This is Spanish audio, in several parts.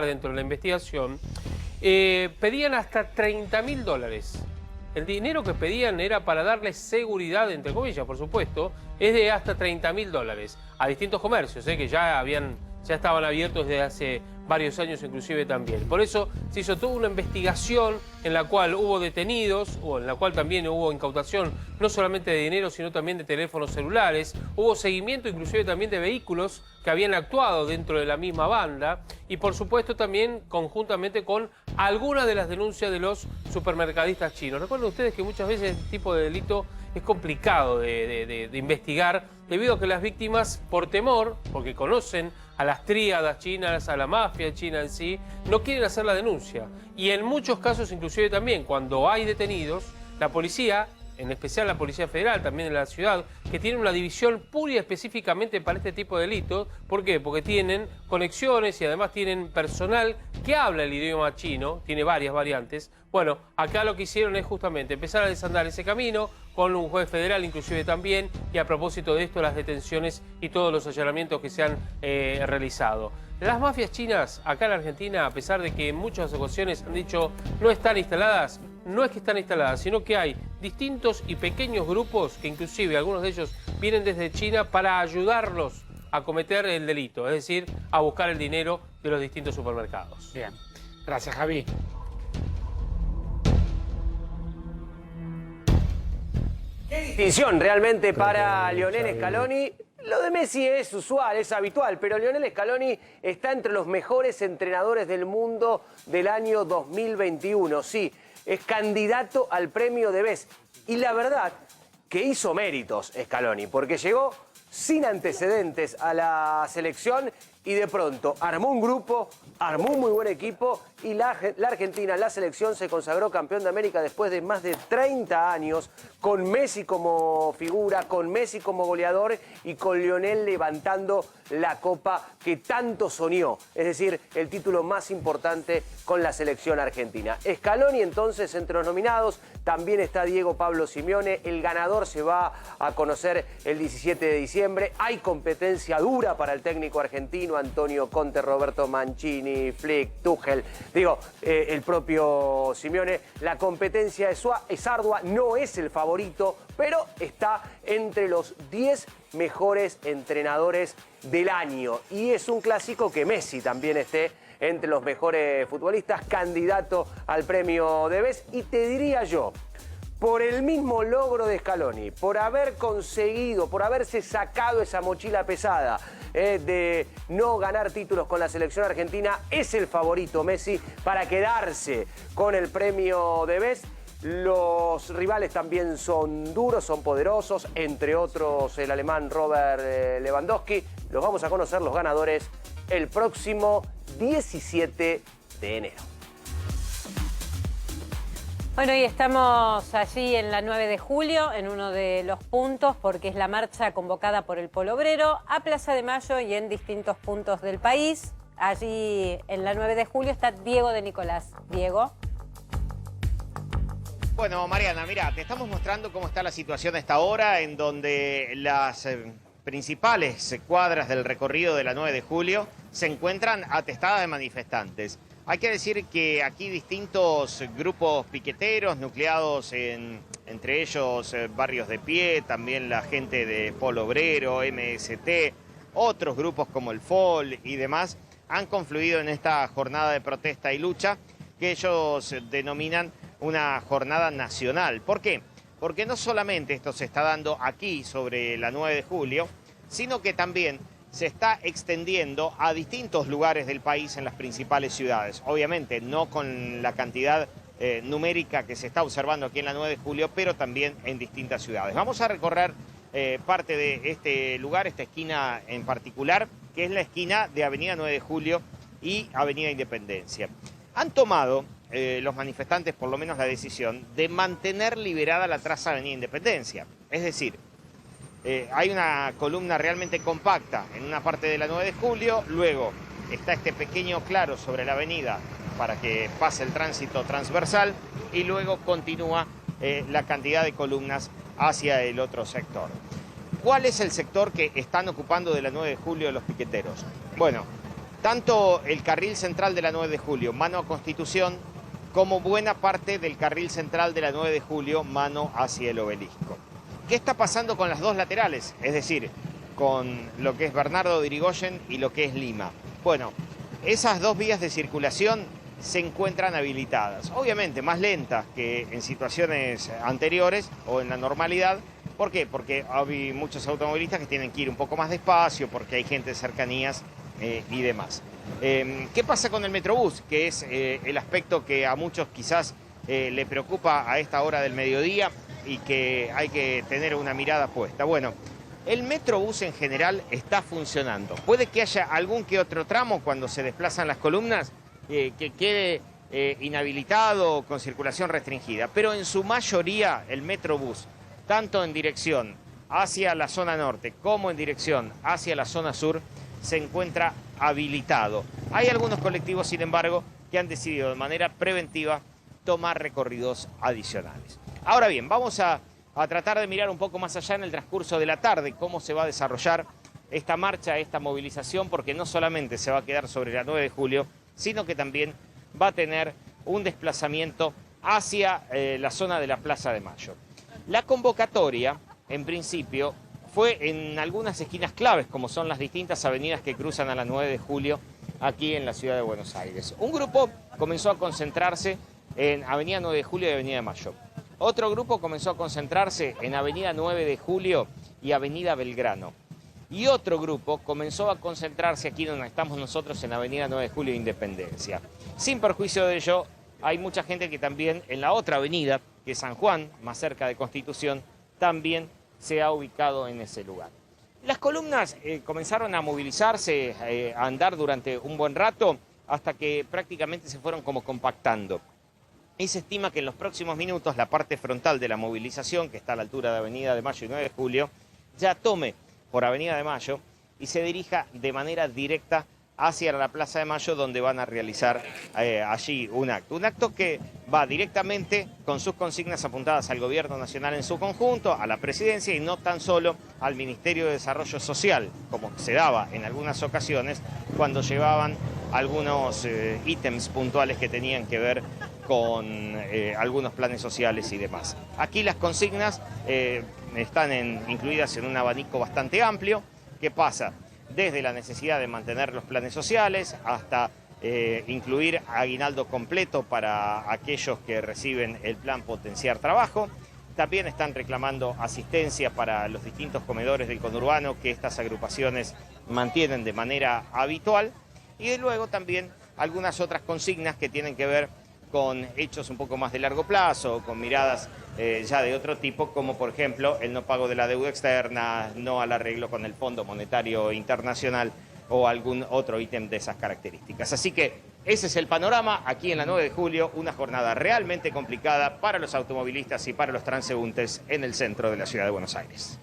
dentro de la investigación, pedían hasta $30.000. El dinero que pedían era para darles seguridad, entre comillas, por supuesto, es de hasta $30.000 a distintos comercios, que ya estaban abiertos desde hace varios años inclusive también. Por eso se hizo toda una investigación en la cual hubo detenidos, o en la cual también hubo incautación no solamente de dinero, sino también de teléfonos celulares. Hubo seguimiento inclusive también de vehículos que habían actuado dentro de la misma banda y por supuesto también conjuntamente con algunas de las denuncias de los supermercadistas chinos. Recuerden ustedes que muchas veces este tipo de delito es complicado de investigar debido a que las víctimas, por temor, porque conocen a las tríadas chinas, a la mafia china en sí, no quieren hacer la denuncia. Y en muchos casos, inclusive también, cuando hay detenidos, la policía, en especial la Policía Federal, también en la ciudad, que tiene una división pura y específicamente para este tipo de delitos. ¿Por qué? Porque tienen conexiones y además tienen personal que habla el idioma chino, tiene varias variantes. Bueno, acá lo que hicieron es justamente empezar a desandar ese camino con un juez federal inclusive también, y a propósito de esto, las detenciones y todos los allanamientos que se han realizado. Las mafias chinas acá en Argentina, a pesar de que en muchas ocasiones han dicho no están instaladas, no es que están instaladas, sino que hay distintos y pequeños grupos que inclusive algunos de ellos vienen desde China para ayudarlos a cometer el delito, es decir, a buscar el dinero de los distintos supermercados. Bien, gracias Javi. Qué distinción realmente para Lionel Scaloni. Lo de Messi es usual, es habitual, pero Lionel Scaloni está entre los mejores entrenadores del mundo del año 2021. Sí, es candidato al premio de Best. Y la verdad que hizo méritos Scaloni, porque llegó sin antecedentes a la selección y de pronto armó un grupo, armó un muy buen equipo y la Argentina, la selección, se consagró campeón de América después de más de 30 años, con Messi como figura, con Messi como goleador y con Lionel levantando la copa que tanto soñó, es decir, el título más importante con la selección argentina. Scaloni entonces entre los nominados, también está Diego Pablo Simeone, el ganador se va a conocer el 17 de diciembre, hay competencia dura para el técnico argentino, Antonio Conte, Roberto Mancini, Flick, Tuchel, el propio Simeone. La competencia es ardua, no es el favorito, pero está entre los 10 mejores entrenadores del año. Y es un clásico que Messi también esté entre los mejores futbolistas, candidato al premio de Best. Y te diría yo, por el mismo logro de Scaloni, por haber conseguido, por haberse sacado esa mochila pesada de no ganar títulos con la selección argentina, es el favorito Messi para quedarse con el premio de Best. Los rivales también son duros, son poderosos, entre otros el alemán Robert Lewandowski. Los vamos a conocer los ganadores el próximo 17 de enero. Bueno, y estamos allí en la 9 de julio, en uno de los puntos, porque es la marcha convocada por el Polo Obrero a Plaza de Mayo y en distintos puntos del país. Allí en la 9 de julio está Diego de Nicolás. Diego. Bueno, Mariana, mira, te estamos mostrando cómo está la situación a esta hora, en donde las principales cuadras del recorrido de la 9 de julio se encuentran atestadas de manifestantes. Hay que decir que aquí distintos grupos piqueteros nucleados entre ellos Barrios de Pie, también la gente de Polo Obrero, MST, otros grupos como el FOL y demás, han confluido en esta jornada de protesta y lucha que ellos denominan una jornada nacional. ¿Por qué? Porque no solamente esto se está dando aquí sobre la 9 de julio, sino que también se está extendiendo a distintos lugares del país en las principales ciudades. Obviamente no con la cantidad numérica que se está observando aquí en la 9 de julio, pero también en distintas ciudades. Vamos a recorrer parte de este lugar, esta esquina en particular, que es la esquina de Avenida 9 de Julio y Avenida Independencia. Han tomado los manifestantes por lo menos la decisión de mantener liberada la traza Avenida Independencia. Es decir, hay una columna realmente compacta en una parte de la 9 de julio, luego está este pequeño claro sobre la avenida para que pase el tránsito transversal y luego continúa la cantidad de columnas hacia el otro sector. ¿Cuál es el sector que están ocupando de la 9 de julio los piqueteros? Bueno, tanto el carril central de la 9 de julio, mano a Constitución, como buena parte del carril central de la 9 de julio, mano hacia el Obelisco. ¿Qué está pasando con las dos laterales? Es decir, con lo que es Bernardo de Irigoyen y lo que es Lima. Bueno, esas dos vías de circulación se encuentran habilitadas. Obviamente más lentas que en situaciones anteriores o en la normalidad. ¿Por qué? Porque hay muchos automovilistas que tienen que ir un poco más despacio, porque hay gente de cercanías y demás. ¿Qué pasa con el Metrobús? Que es el aspecto que a muchos quizás le preocupa a esta hora del mediodía y que hay que tener una mirada puesta. Bueno, el Metrobús en general está funcionando. Puede que haya algún que otro tramo cuando se desplazan las columnas que quede inhabilitado con circulación restringida, pero en su mayoría el Metrobús, tanto en dirección hacia la zona norte como en dirección hacia la zona sur, se encuentra habilitado. Hay algunos colectivos, sin embargo, que han decidido de manera preventiva tomar recorridos adicionales. Ahora bien, vamos a tratar de mirar un poco más allá en el transcurso de la tarde cómo se va a desarrollar esta marcha, esta movilización, porque no solamente se va a quedar sobre la 9 de julio, sino que también va a tener un desplazamiento hacia la zona de la Plaza de Mayo. La convocatoria, en principio, fue en algunas esquinas claves, como son las distintas avenidas que cruzan a la 9 de julio aquí en la ciudad de Buenos Aires. Un grupo comenzó a concentrarse en Avenida 9 de Julio y Avenida de Mayo. Otro grupo comenzó a concentrarse en Avenida 9 de Julio y Avenida Belgrano. Y otro grupo comenzó a concentrarse aquí donde estamos nosotros en Avenida 9 de Julio e Independencia. Sin perjuicio de ello, hay mucha gente que también en la otra avenida, que es San Juan, más cerca de Constitución, también se ha ubicado en ese lugar. Las columnas comenzaron a movilizarse, a andar durante un buen rato, hasta que prácticamente se fueron como compactando. Y se estima que en los próximos minutos la parte frontal de la movilización, que está a la altura de Avenida de Mayo y 9 de Julio, ya tome por Avenida de Mayo y se dirija de manera directa hacia la Plaza de Mayo, donde van a realizar allí un acto. Un acto que va directamente con sus consignas apuntadas al Gobierno Nacional en su conjunto, a la Presidencia y no tan solo al Ministerio de Desarrollo Social, como se daba en algunas ocasiones cuando llevaban algunos ítems puntuales que tenían que ver con algunos planes sociales y demás. Aquí las consignas están incluidas en un abanico bastante amplio que pasa desde la necesidad de mantener los planes sociales hasta incluir aguinaldo completo para aquellos que reciben el plan Potenciar Trabajo. También están reclamando asistencia para los distintos comedores del conurbano que estas agrupaciones mantienen de manera habitual. Y luego también algunas otras consignas que tienen que ver con hechos un poco más de largo plazo, con miradas ya de otro tipo, como por ejemplo el no pago de la deuda externa, no al arreglo con el Fondo Monetario Internacional o algún otro ítem de esas características. Así que ese es el panorama aquí en la 9 de julio, una jornada realmente complicada para los automovilistas y para los transeúntes en el centro de la ciudad de Buenos Aires.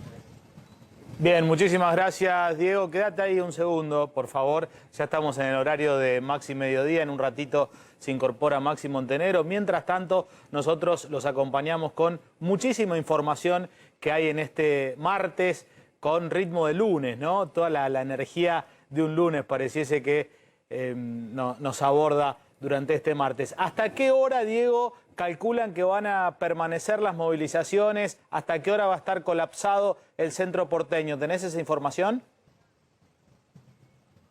Bien, muchísimas gracias, Diego. Quédate ahí un segundo, por favor. Ya estamos en el horario de Maxi Mediodía. En un ratito se incorpora Maxi Montenegro. Mientras tanto, nosotros los acompañamos con muchísima información que hay en este martes con ritmo de lunes, ¿no? Toda la energía de un lunes pareciese que nos aborda durante este martes. ¿Hasta qué hora, Diego, calculan que van a permanecer las movilizaciones? ¿Hasta qué hora va a estar colapsado el centro porteño? ¿Tenés esa información?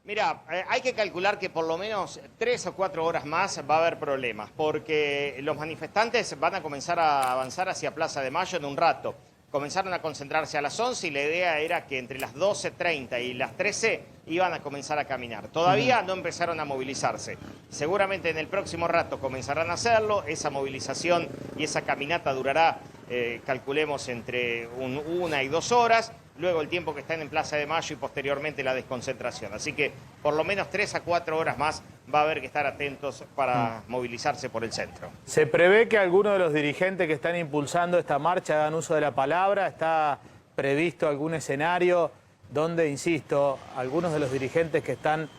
Mira, hay que calcular que por lo menos 3 o 4 horas más va a haber problemas, porque los manifestantes van a comenzar a avanzar hacia Plaza de Mayo en un rato. Comenzaron a concentrarse a las 11 y la idea era que entre las 12:30 y las 13 iban a comenzar a caminar. Todavía no empezaron a movilizarse. Seguramente en el próximo rato comenzarán a hacerlo. Esa movilización y esa caminata durará, calculemos, entre 1 y 2 horas. Luego el tiempo que están en Plaza de Mayo y posteriormente la desconcentración. Así que por lo menos 3 a 4 horas más va a haber que estar atentos para movilizarse por el centro. ¿Se prevé que algunos de los dirigentes que están impulsando esta marcha hagan uso de la palabra? ¿Está previsto algún escenario donde, insisto, algunos de los dirigentes que están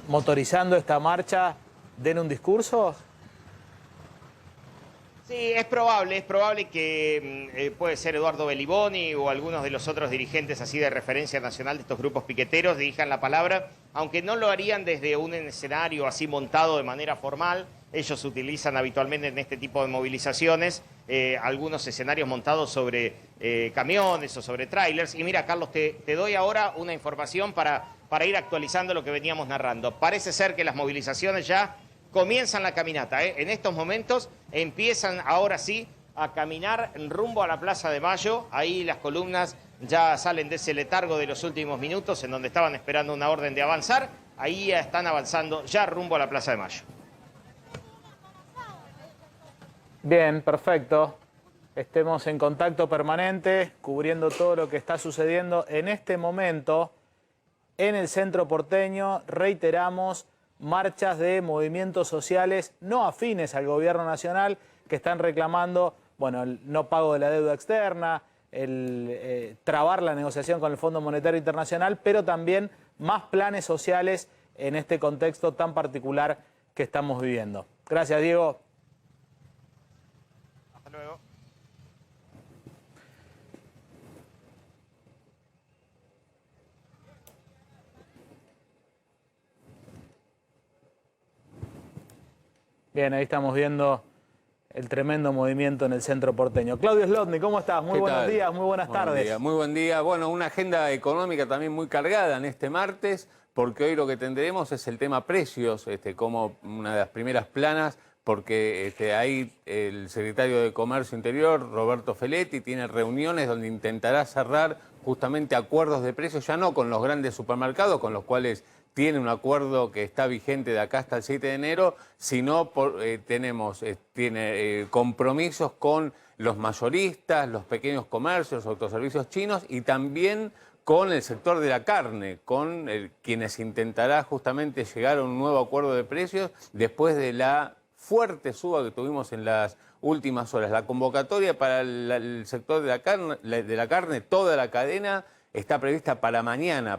motorizando esta marcha den un discurso? Sí, es probable que puede ser Eduardo Beliboni o algunos de los otros dirigentes así de referencia nacional de estos grupos piqueteros dirijan la palabra, aunque no lo harían desde un escenario así montado de manera formal. Ellos utilizan habitualmente en este tipo de movilizaciones algunos escenarios montados sobre camiones o sobre trailers. Y mira, Carlos, te doy ahora una información para ir actualizando lo que veníamos narrando. Parece ser que las movilizaciones ya comienzan la caminata, ¿eh? En estos momentos empiezan ahora sí a caminar rumbo a la Plaza de Mayo. Ahí las columnas ya salen de ese letargo de los últimos minutos en donde estaban esperando una orden de avanzar. Ahí ya están avanzando ya rumbo a la Plaza de Mayo. Bien, perfecto. Estemos en contacto permanente, cubriendo todo lo que está sucediendo en este momento en el centro porteño. Reiteramos, marchas de movimientos sociales no afines al gobierno nacional que están reclamando, bueno, el no pago de la deuda externa, el trabar la negociación con el Fondo Monetario Internacional, pero también más planes sociales en este contexto tan particular que estamos viviendo. Gracias, Diego. Hasta luego. Bien, ahí estamos viendo el tremendo movimiento en el centro porteño. Claudio Slotny, ¿cómo estás? Muy buenos días, muy buenas tardes. Muy buen día. Bueno, una agenda económica también muy cargada en este martes, porque hoy lo que tendremos es el tema precios, como una de las primeras planas, porque ahí el secretario de Comercio Interior, Roberto Feletti, tiene reuniones donde intentará cerrar justamente acuerdos de precios, ya no con los grandes supermercados, con los cuales tiene un acuerdo que está vigente de acá hasta el 7 de enero, sino tiene compromisos con los mayoristas, los pequeños comercios, los autoservicios chinos y también con el sector de la carne, con quienes intentará justamente llegar a un nuevo acuerdo de precios después de la fuerte suba que tuvimos en las últimas horas. La convocatoria para el sector de la carne, toda la cadena, está prevista para mañana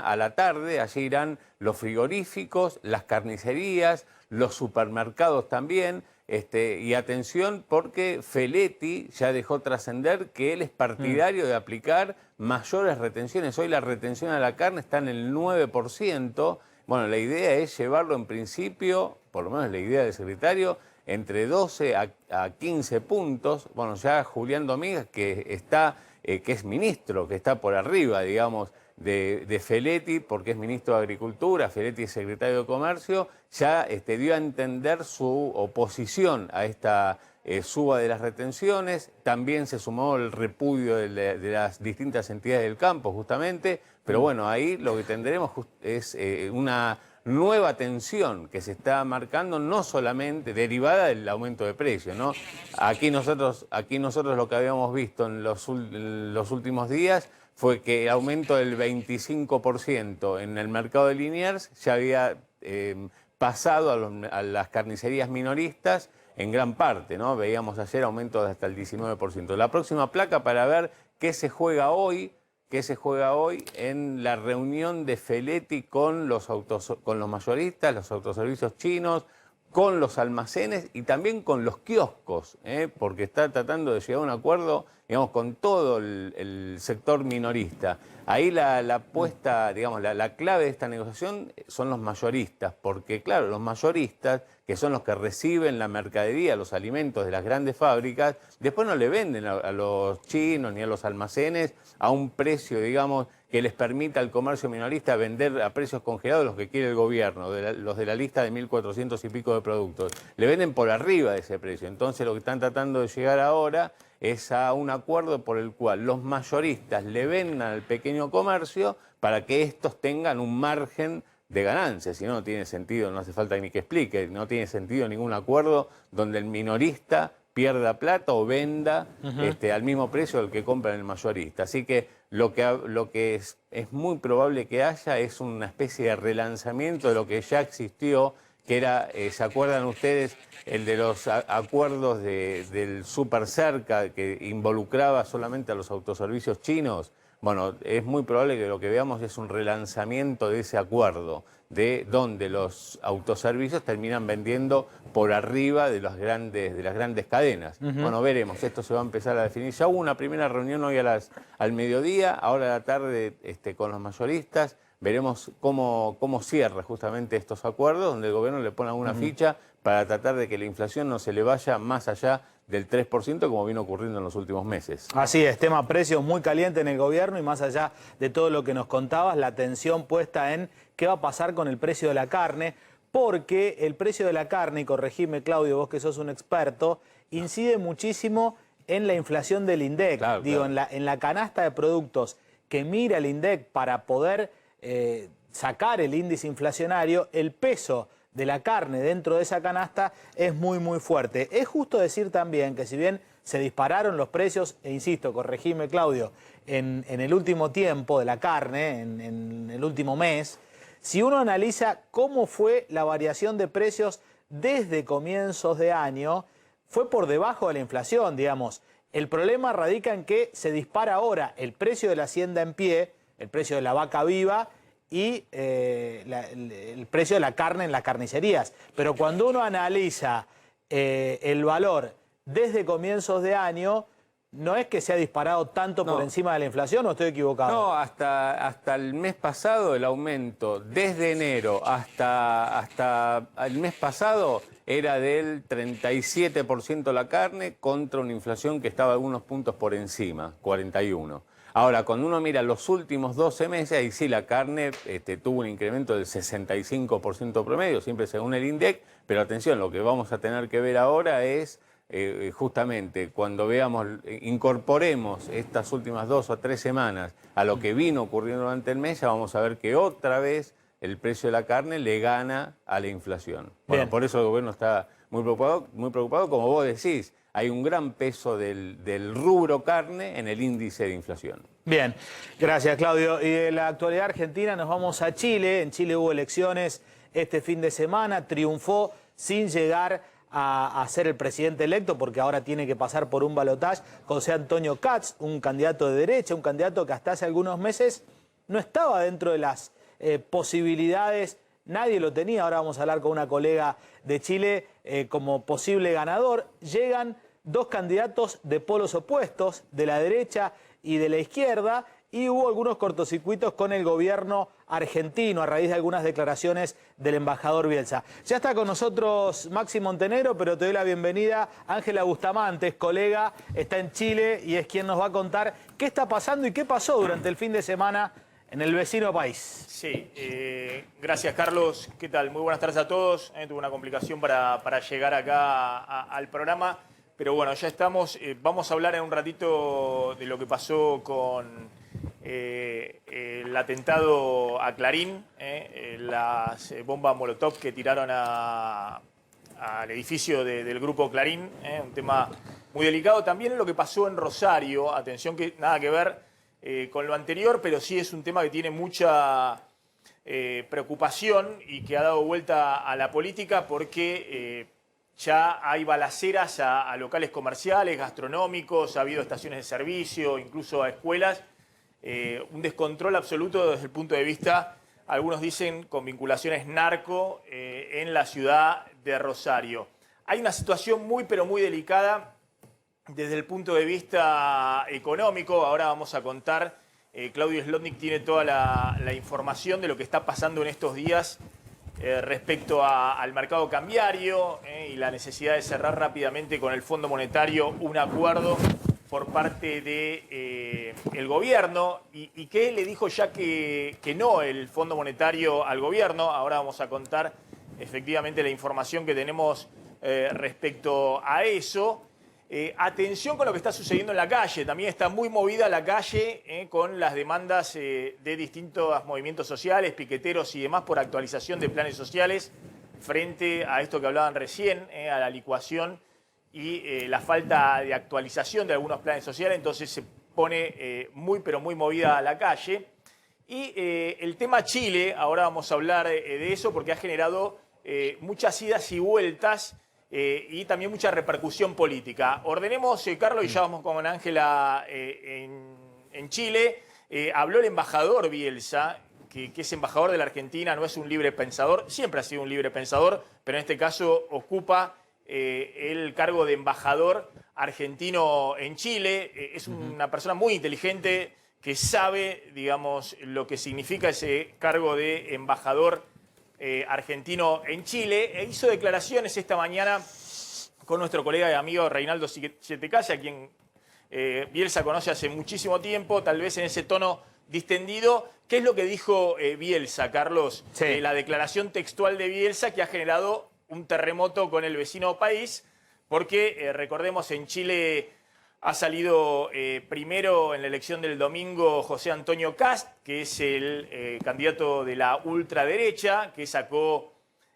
a la tarde. Allí irán los frigoríficos, las carnicerías, los supermercados también. Y atención porque Feletti ya dejó trascender que él es partidario de aplicar mayores retenciones. Hoy la retención a la carne está en el 9%. Bueno, la idea es llevarlo en principio, por lo menos la idea del secretario, entre 12 a 15 puntos. Bueno, ya Julián Domínguez, que es ministro, que está por arriba, digamos, de Feletti, porque es ministro de Agricultura, Feletti es secretario de Comercio, ya dio a entender su oposición a esta suba de las retenciones. También se sumó el repudio de las distintas entidades del campo, justamente. Pero bueno, ahí lo que tendremos es una nueva tensión que se está marcando, no solamente derivada del aumento de precios, ¿no? Aquí nosotros lo que habíamos visto en los últimos días fue que el aumento del 25% en el mercado de Liniers ya había pasado a las carnicerías minoristas en gran parte, ¿no? Veíamos ayer aumentos de hasta el 19%. La próxima placa para ver qué se juega hoy en la reunión de Feletti con los mayoristas, los autoservicios chinos, con los almacenes y también con los kioscos, porque está tratando de llegar a un acuerdo, digamos, con todo el sector minorista. Ahí la apuesta, digamos, la clave de esta negociación son los mayoristas, porque claro, los mayoristas, que son los que reciben la mercadería, los alimentos de las grandes fábricas, después no le venden a los chinos ni a los almacenes a un precio, digamos, que les permita al comercio minorista vender a precios congelados los que quiere el gobierno, los de la lista de 1.400 y pico de productos. Le venden por arriba de ese precio. Entonces lo que están tratando de llegar ahora es a un acuerdo por el cual los mayoristas le vendan al pequeño comercio para que estos tengan un margen de ganancias. Si no, no tiene sentido, no hace falta ni que explique, no tiene sentido ningún acuerdo donde el minorista pierda plata o venda al mismo precio del que compra el mayorista. Así que lo que es muy probable que haya es una especie de relanzamiento de lo que ya existió, que era, ¿se acuerdan ustedes? El de los acuerdos del Super Cerca, que involucraba solamente a los autoservicios chinos. Bueno, es muy probable que lo que veamos es un relanzamiento de ese acuerdo, de donde los autoservicios terminan vendiendo por arriba de las grandes cadenas. Bueno, veremos, esto se va a empezar a definir. Ya hubo una primera reunión hoy al mediodía, ahora a la tarde con los mayoristas. Veremos cómo cierra justamente estos acuerdos, donde el gobierno le pone alguna ficha para tratar de que la inflación no se le vaya más allá del 3%, como vino ocurriendo en los últimos meses. Así es, tema precios muy caliente en el gobierno y más allá de todo lo que nos contabas, la atención puesta en qué va a pasar con el precio de la carne, porque el precio de la carne, y corregime Claudio, vos que sos un experto, incide muchísimo en la inflación del INDEC. Claro, Digo, claro. en la canasta de productos que mira el INDEC para poder sacar el índice inflacionario, el peso de la carne dentro de esa canasta es muy, muy fuerte. Es justo decir también que si bien se dispararon los precios, e insisto, corregime Claudio, en el último tiempo de la carne, en el último mes, si uno analiza cómo fue la variación de precios desde comienzos de año, fue por debajo de la inflación, digamos. El problema radica en que se dispara ahora el precio de la hacienda en pie, el precio de la vaca viva y el precio de la carne en las carnicerías. Pero cuando uno analiza el valor desde comienzos de año, no es que se ha disparado tanto por encima de la inflación, ¿o estoy equivocado? No, hasta el mes pasado el aumento, desde enero hasta el mes pasado, era del 37% la carne contra una inflación que estaba algunos puntos por encima, 41%. Ahora, cuando uno mira los últimos 12 meses, ahí sí la carne tuvo un incremento del 65% promedio, siempre según el INDEC, pero atención, lo que vamos a tener que ver ahora es justamente cuando incorporemos estas últimas 2 o 3 semanas a lo que vino ocurriendo durante el mes, ya vamos a ver que otra vez el precio de la carne le gana a la inflación. Bueno, por eso el gobierno está muy preocupado, como vos decís. Hay un gran peso del rubro carne en el índice de inflación. Bien, gracias Claudio. Y de la actualidad argentina nos vamos a Chile. En Chile hubo elecciones este fin de semana, triunfó sin llegar a ser el presidente electo, porque ahora tiene que pasar por un balotaje, José Antonio Kast, un candidato de derecha, un candidato que hasta hace algunos meses no estaba dentro de las posibilidades, nadie lo tenía. Ahora vamos a hablar con una colega de Chile como posible ganador. Llegan dos candidatos de polos opuestos, de la derecha y de la izquierda, y hubo algunos cortocircuitos con el gobierno argentino a raíz de algunas declaraciones del embajador Bielsa. Ya está con nosotros Maxi Montenegro, pero te doy la bienvenida. Ángela Bustamante es colega, está en Chile y es quien nos va a contar qué está pasando y qué pasó durante el fin de semana en el vecino país. Sí, gracias Carlos. ¿Qué tal? Muy buenas tardes a todos. Tuve una complicación para llegar acá al programa, pero bueno, ya estamos. Vamos a hablar en un ratito de lo que pasó con el atentado a Clarín, las bombas Molotov que tiraron al edificio del grupo Clarín, un tema muy delicado. También lo que pasó en Rosario, atención, que nada que ver con lo anterior, pero sí es un tema que tiene mucha preocupación y que ha dado vuelta a la política porque ya hay balaceras a locales comerciales, gastronómicos, ha habido estaciones de servicio, incluso a escuelas. Un descontrol absoluto desde el punto de vista, algunos dicen, con vinculaciones narco en la ciudad de Rosario. Hay una situación muy, pero muy delicada desde el punto de vista económico. Ahora vamos a contar, Claudio Slotnick tiene toda la información de lo que está pasando en estos días respecto al mercado cambiario y la necesidad de cerrar rápidamente con el Fondo Monetario un acuerdo por parte del gobierno y que le dijo ya que no el Fondo Monetario al gobierno. Ahora vamos a contar efectivamente la información que tenemos respecto a eso. Atención con lo que está sucediendo en la calle. También está muy movida la calle con las demandas de distintos movimientos sociales, piqueteros y demás por actualización de planes sociales frente a esto que hablaban recién, a la licuación y la falta de actualización de algunos planes sociales. Entonces se pone muy, pero muy movida la calle. Y el tema Chile, ahora vamos a hablar de eso porque ha generado muchas idas y vueltas y también mucha repercusión política. Ordenemos, Carlos, y ya vamos con Ángela en Chile. Habló el embajador Bielsa, que es embajador de la Argentina, no es un libre pensador, siempre ha sido un libre pensador, pero en este caso ocupa el cargo de embajador argentino en Chile. Es una persona muy inteligente que sabe, digamos, lo que significa ese cargo de embajador argentino en Chile. E hizo declaraciones esta mañana con nuestro colega y amigo Reinaldo Sietecase, a quien Bielsa conoce hace muchísimo tiempo, tal vez en ese tono distendido. ¿Qué es lo que dijo Bielsa, Carlos? Sí. La declaración textual de Bielsa que ha generado un terremoto con el vecino país, porque recordemos, en Chile ha salido primero en la elección del domingo José Antonio Kast, que es el candidato de la ultraderecha, que sacó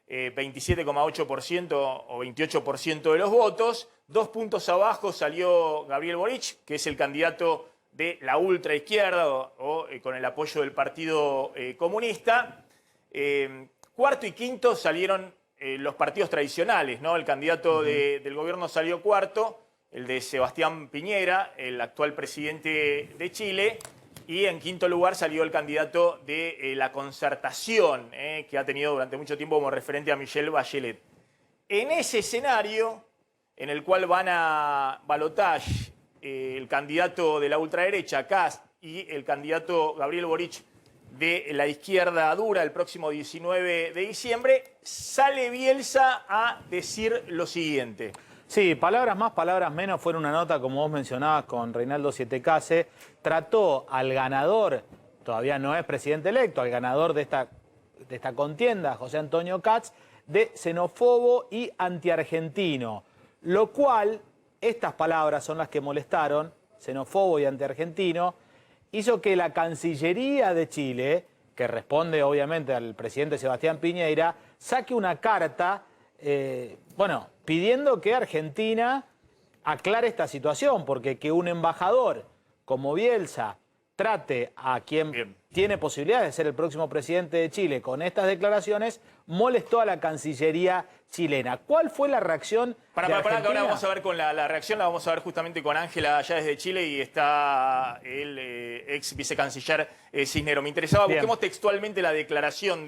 27,8% o 28% de los votos. 2 puntos abajo salió Gabriel Boric, que es el candidato de la ultraizquierda o con el apoyo del Partido Comunista. Cuarto y quinto salieron los partidos tradicionales, ¿no? El candidato del gobierno salió cuarto, el de Sebastián Piñera, el actual presidente de Chile, y en quinto lugar salió el candidato de la Concertación, que ha tenido durante mucho tiempo como referente a Michelle Bachelet. En ese escenario, en el cual van a balotaje el candidato de la ultraderecha, Kast, y el candidato Gabriel Boric de la izquierda dura el próximo 19 de diciembre, sale Bielsa a decir lo siguiente. Sí, palabras más, palabras menos, fue una nota, como vos mencionabas, con Reinaldo Sietecase. Trató al ganador, todavía no es presidente electo, al ganador de esta contienda, José Antonio Kast, de xenófobo y antiargentino. Lo cual, estas palabras son las que molestaron, xenófobo y antiargentino, hizo que la Cancillería de Chile, que responde obviamente al presidente Sebastián Piñera, saque una carta, pidiendo que Argentina aclare esta situación, porque que un embajador como Bielsa trate a quien tiene posibilidades de ser el próximo presidente de Chile con estas declaraciones, molestó a la Cancillería chilena. ¿Cuál fue la reacción de Argentina? Que ahora vamos a ver con la reacción, la vamos a ver justamente con Ángela allá desde Chile, y está el ex vicecanciller Cisneros. Me interesaba, busquemos textualmente la declaración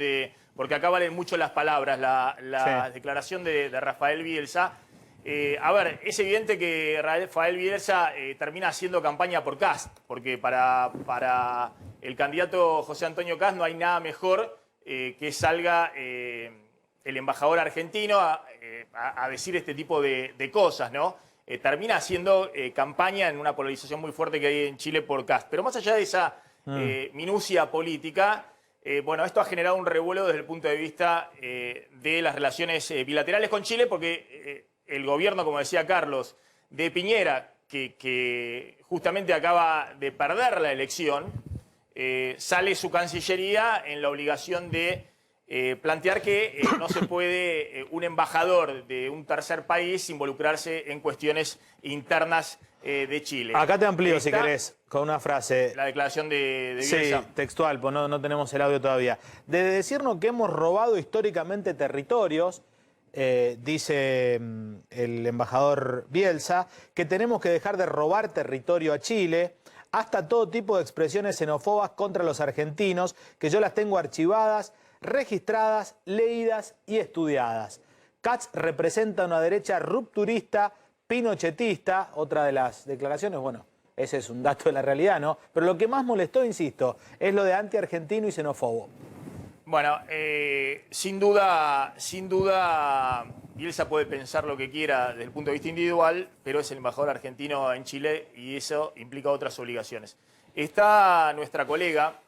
porque acá valen mucho las palabras, la declaración de Rafael Bielsa. Es evidente que Rafael Bielsa termina haciendo campaña por Kast, porque para el candidato José Antonio Kast no hay nada mejor que salga el embajador argentino a decir este tipo de cosas, ¿no? Termina haciendo campaña en una polarización muy fuerte que hay en Chile por Kast. Pero más allá de esa minucia política, esto ha generado un revuelo desde el punto de vista de las relaciones bilaterales con Chile, porque el gobierno, como decía Carlos, de Piñera, que justamente acaba de perder la elección, sale su Cancillería en la obligación de plantear que no se puede un embajador de un tercer país involucrarse en cuestiones internas de Chile. Acá te amplío, si querés, con una frase. La declaración de Bielsa. Sí, textual, pues no tenemos el audio todavía. De decirnos que hemos robado históricamente territorios, dice el embajador Bielsa, que tenemos que dejar de robar territorio a Chile, hasta todo tipo de expresiones xenófobas contra los argentinos, que yo las tengo archivadas, registradas, leídas y estudiadas. Kast representa una derecha rupturista, pinochetista, otra de las declaraciones, ese es un dato de la realidad, ¿no? Pero lo que más molestó, insisto, es lo de antiargentino y xenófobo. Sin duda, Bielsa puede pensar lo que quiera desde el punto de vista individual, pero es el embajador argentino en Chile y eso implica otras obligaciones. Está nuestra colega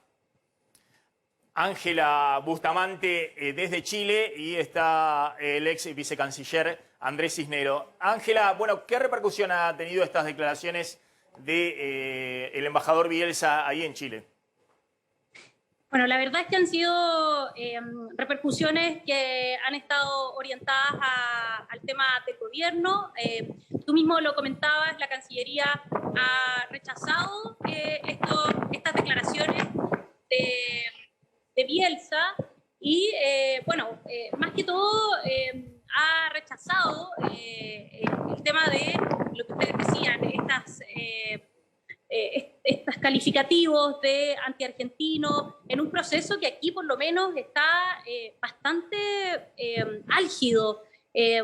Ángela Bustamante desde Chile y está el ex vicecanciller Andrés Cisneros. Ángela, ¿qué repercusión ha tenido estas declaraciones del embajador Bielsa ahí en Chile? Bueno, la verdad es que han sido repercusiones que han estado orientadas al tema del gobierno. Tú mismo lo comentabas, la Cancillería ha rechazado estas declaraciones de Bielsa y, más que todo, ha rechazado el tema de lo que ustedes decían, estas calificativos de antiargentino, en un proceso que aquí por lo menos está bastante álgido.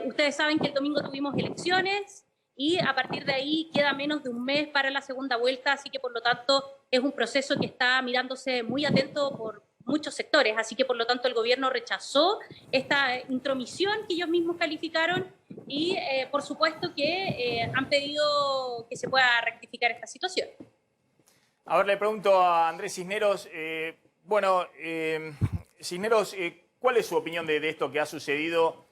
Ustedes saben que el domingo tuvimos elecciones y a partir de ahí queda menos de un mes para la segunda vuelta, así que por lo tanto es un proceso que está mirándose muy atento por muchos sectores, así que por lo tanto el gobierno rechazó esta intromisión que ellos mismos calificaron y por supuesto que han pedido que se pueda rectificar esta situación. A ver, le pregunto a Andrés Cisneros, Cisneros, ¿cuál es su opinión de esto que ha sucedido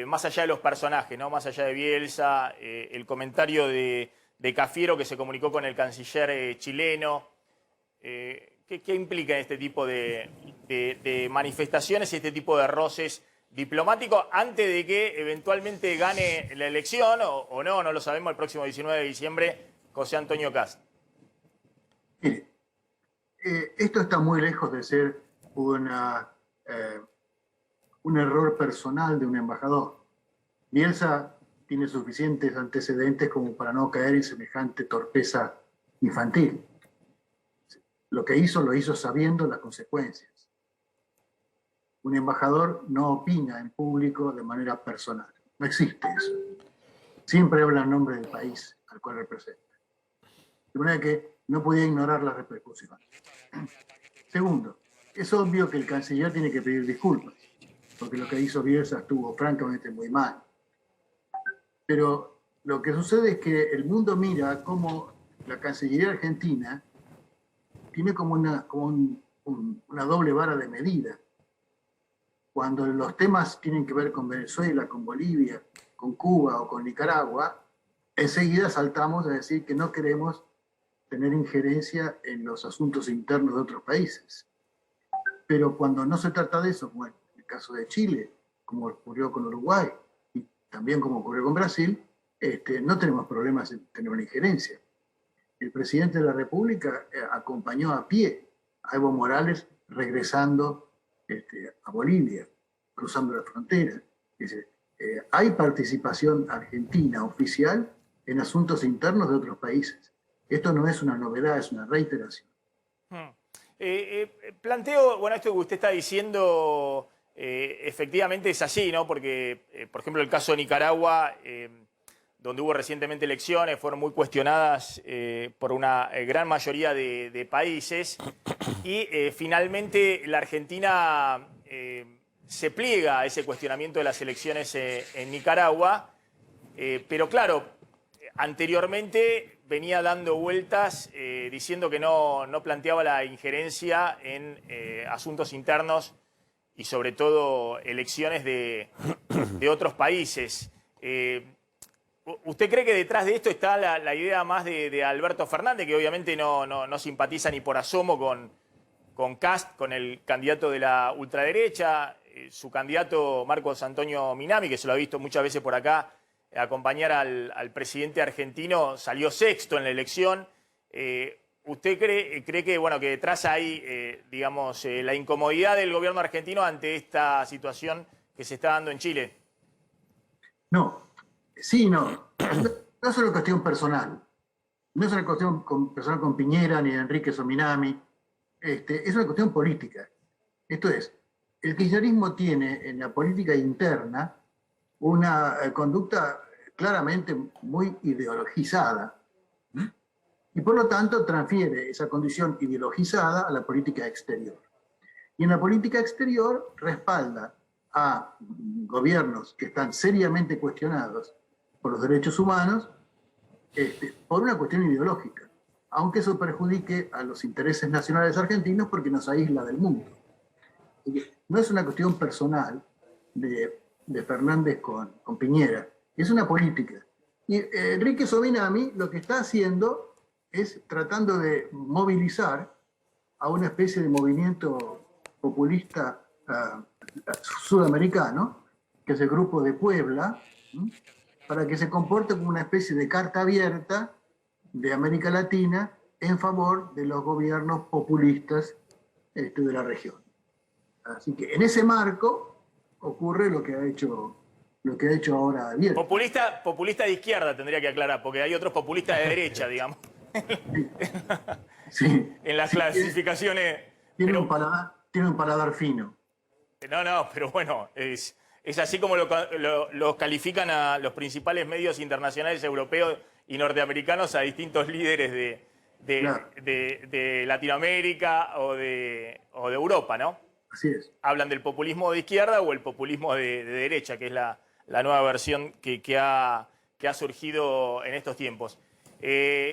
más allá de los personajes, ¿no? Más allá de Bielsa, el comentario de Cafiero que se comunicó con el canciller chileno? ¿Qué implica este tipo de manifestaciones y este tipo de roces diplomáticos antes de que eventualmente gane la elección o no lo sabemos, el próximo 19 de diciembre, José Antonio Kast? Mire, esto está muy lejos de ser un error personal de un embajador. Bielsa tiene suficientes antecedentes como para no caer en semejante torpeza infantil. Lo que hizo, lo hizo sabiendo las consecuencias. Un embajador no opina en público de manera personal. No existe eso. Siempre habla en nombre del país al cual representa. De manera que no podía ignorar las repercusiones. Segundo, es obvio que el canciller tiene que pedir disculpas, porque lo que hizo Bielsa estuvo francamente muy mal. Pero lo que sucede es que el mundo mira cómo la Cancillería argentina tiene como una doble vara de medida. Cuando los temas tienen que ver con Venezuela, con Bolivia, con Cuba o con Nicaragua, enseguida saltamos a decir que no queremos tener injerencia en los asuntos internos de otros países. Pero cuando no se trata de eso, como en el caso de Chile, como ocurrió con Uruguay y también como ocurrió con Brasil, no tenemos problemas en tener una injerencia. El presidente de la República acompañó a pie a Evo Morales regresando a Bolivia, cruzando la frontera. Hay participación argentina oficial en asuntos internos de otros países. Esto no es una novedad, es una reiteración. Planteo, bueno, esto que usted está diciendo efectivamente es así, ¿no? Porque, por ejemplo, el caso de Nicaragua, donde hubo recientemente elecciones, fueron muy cuestionadas por una gran mayoría de países y finalmente la Argentina se pliega a ese cuestionamiento de las elecciones en Nicaragua, pero claro, anteriormente venía dando vueltas diciendo que no planteaba la injerencia en asuntos internos y sobre todo elecciones de otros países. ¿Usted cree que detrás de esto está la idea más de Alberto Fernández, que obviamente no simpatiza ni por asomo con Kast, con el candidato de la ultraderecha, su candidato Marcos Antonio Minami, que se lo ha visto muchas veces por acá acompañar al presidente argentino, salió sexto en la elección? ¿Usted cree que, bueno, que detrás hay, digamos, la incomodidad del gobierno argentino ante esta situación que se está dando en Chile? No, sí, no. No es una cuestión personal. No es una cuestión personal con Piñera ni de Enrique Sominami. Es una cuestión política. Esto es, el kirchnerismo tiene en la política interna una conducta claramente muy ideologizada. Y por lo tanto transfiere esa condición ideologizada a la política exterior. Y en la política exterior respalda a gobiernos que están seriamente cuestionados por los derechos humanos por una cuestión ideológica, aunque eso perjudique a los intereses nacionales argentinos porque nos aísla del mundo. No es una cuestión personal de Fernández con Piñera, es una política. Y Enrique Sominami lo que está haciendo es tratando de movilizar a una especie de movimiento populista sudamericano, que es el Grupo de Puebla, para que se comporte como una especie de carta abierta de América Latina en favor de los gobiernos populistas de la región. Así que en ese marco ocurre lo que ha hecho ahora Bielsa. Populista de izquierda tendría que aclarar, porque hay otros populistas de derecha, digamos. Sí. en las clasificaciones. Tiene Pero- un paladar fino. No, pero bueno, es así como lo califican a los principales medios internacionales europeos y norteamericanos a distintos líderes Claro. de Latinoamérica o de Europa, ¿no? Así es. Hablan del populismo de izquierda o el populismo de derecha, que es la nueva versión que ha surgido en estos tiempos.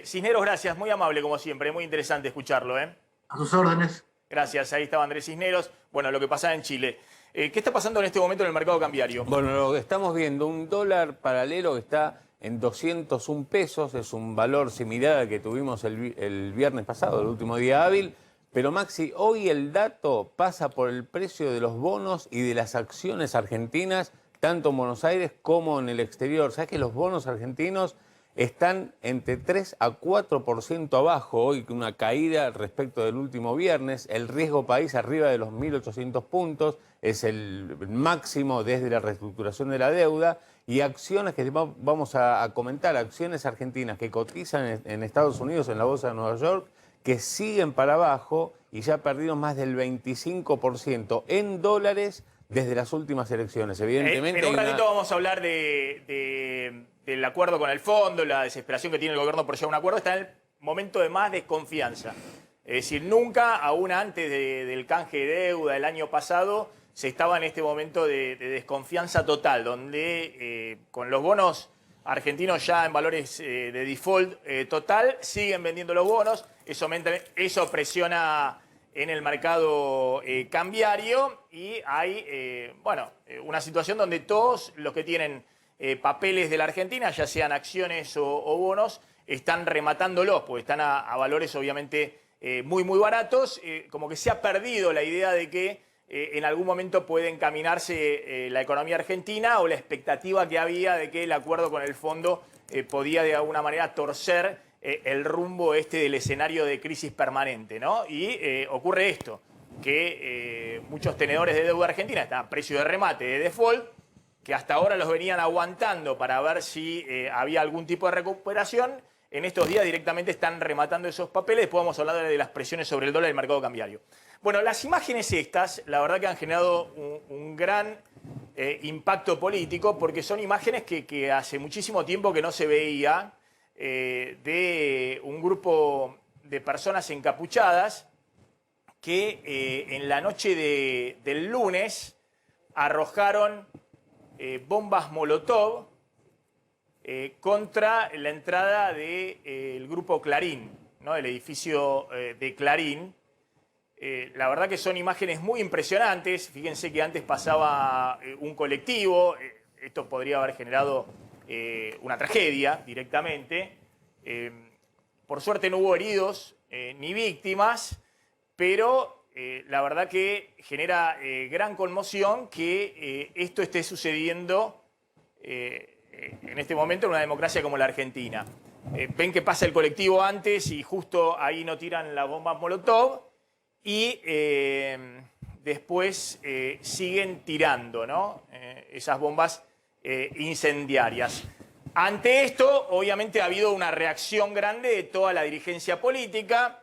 Cisneros, gracias, muy amable como siempre, muy interesante escucharlo, ¿eh? A sus órdenes. Gracias, ahí estaba Andrés Cisneros. Bueno, lo que pasaba en Chile. ¿Qué está pasando en este momento en el mercado cambiario? Bueno, lo que estamos viendo, un dólar paralelo que está en 201 pesos, es un valor similar al que tuvimos el viernes pasado, el último día hábil. Pero Maxi, hoy el dato pasa por el precio de los bonos y de las acciones argentinas, tanto en Buenos Aires como en el exterior. ¿Sabes que los bonos argentinos están entre 3 a 4% abajo hoy, con una caída respecto del último viernes? El riesgo país arriba de los 1.800 puntos, es el máximo desde la reestructuración de la deuda. Y acciones que vamos a comentar, acciones argentinas que cotizan en Estados Unidos, en la bolsa de Nueva York, que siguen para abajo y ya perdieron más del 25% en dólares desde las últimas elecciones. Evidentemente, en un ratito vamos a hablar del acuerdo con el fondo, la desesperación que tiene el gobierno por llegar a un acuerdo. Está en el momento de más desconfianza. Es decir, nunca, aún antes del canje de deuda el año pasado, se estaba en este momento de desconfianza total, donde con los bonos argentinos ya en valores de default total, siguen vendiendo los bonos. Eso presiona en el mercado cambiario y hay una situación donde todos los que tienen papeles de la Argentina, ya sean acciones o bonos, están rematándolos, porque están a valores obviamente muy baratos. Como que se ha perdido la idea de que en algún momento puede encaminarse la economía argentina, o la expectativa que había de que el acuerdo con el fondo podía de alguna manera torcer el rumbo del escenario de crisis permanente, ¿no? Y ocurre esto, que muchos tenedores de deuda argentina están a precio de remate, de default, que hasta ahora los venían aguantando para ver si había algún tipo de recuperación. En estos días directamente están rematando esos papeles. Después vamos a hablar de las presiones sobre el dólar y el mercado cambiario. Bueno, las imágenes estas, la verdad que han generado un gran impacto político, porque son imágenes que hace muchísimo tiempo que no se veía, de un grupo de personas encapuchadas que en la noche del lunes arrojaron bombas Molotov contra la entrada del grupo Clarín, ¿no? El edificio de Clarín. La verdad que son imágenes muy impresionantes. Fíjense que antes pasaba un colectivo. Esto podría haber generado una tragedia directamente. Por suerte no hubo heridos ni víctimas, pero la verdad que genera gran conmoción que esto esté sucediendo en este momento en una democracia como la Argentina. Ven que pasa el colectivo antes y justo ahí no tiran las bombas Molotov y después siguen tirando, ¿no? Esas bombas incendiarias. Ante esto, obviamente ha habido una reacción grande de toda la dirigencia política.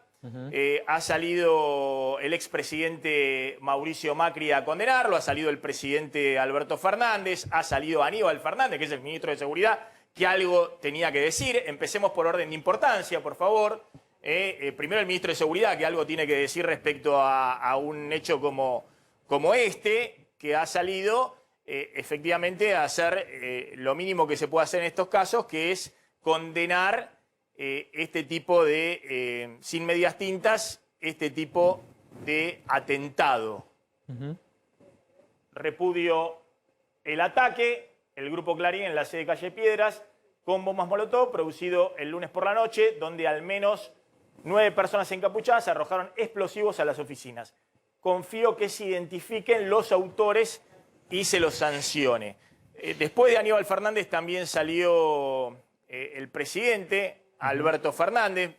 Ha salido el expresidente Mauricio Macri a condenarlo, ha salido el presidente Alberto Fernández, ha salido Aníbal Fernández, que es el ministro de Seguridad, que algo tenía que decir. Empecemos por orden de importancia, por favor. Primero el ministro de Seguridad, que algo tiene que decir respecto a un hecho como este, que ha salido efectivamente a hacer lo mínimo que se puede hacer en estos casos, que es condenar este tipo de, sin medias tintas, este tipo de atentado. Repudio el ataque, el grupo Clarín en la sede de Calle Piedras, con bombas Molotov, producido el lunes por la noche, donde al menos 9 personas encapuchadas arrojaron explosivos a las oficinas. Confío que se identifiquen los autores y se los sancione. Después de Aníbal Fernández también salió el presidente Alberto Fernández.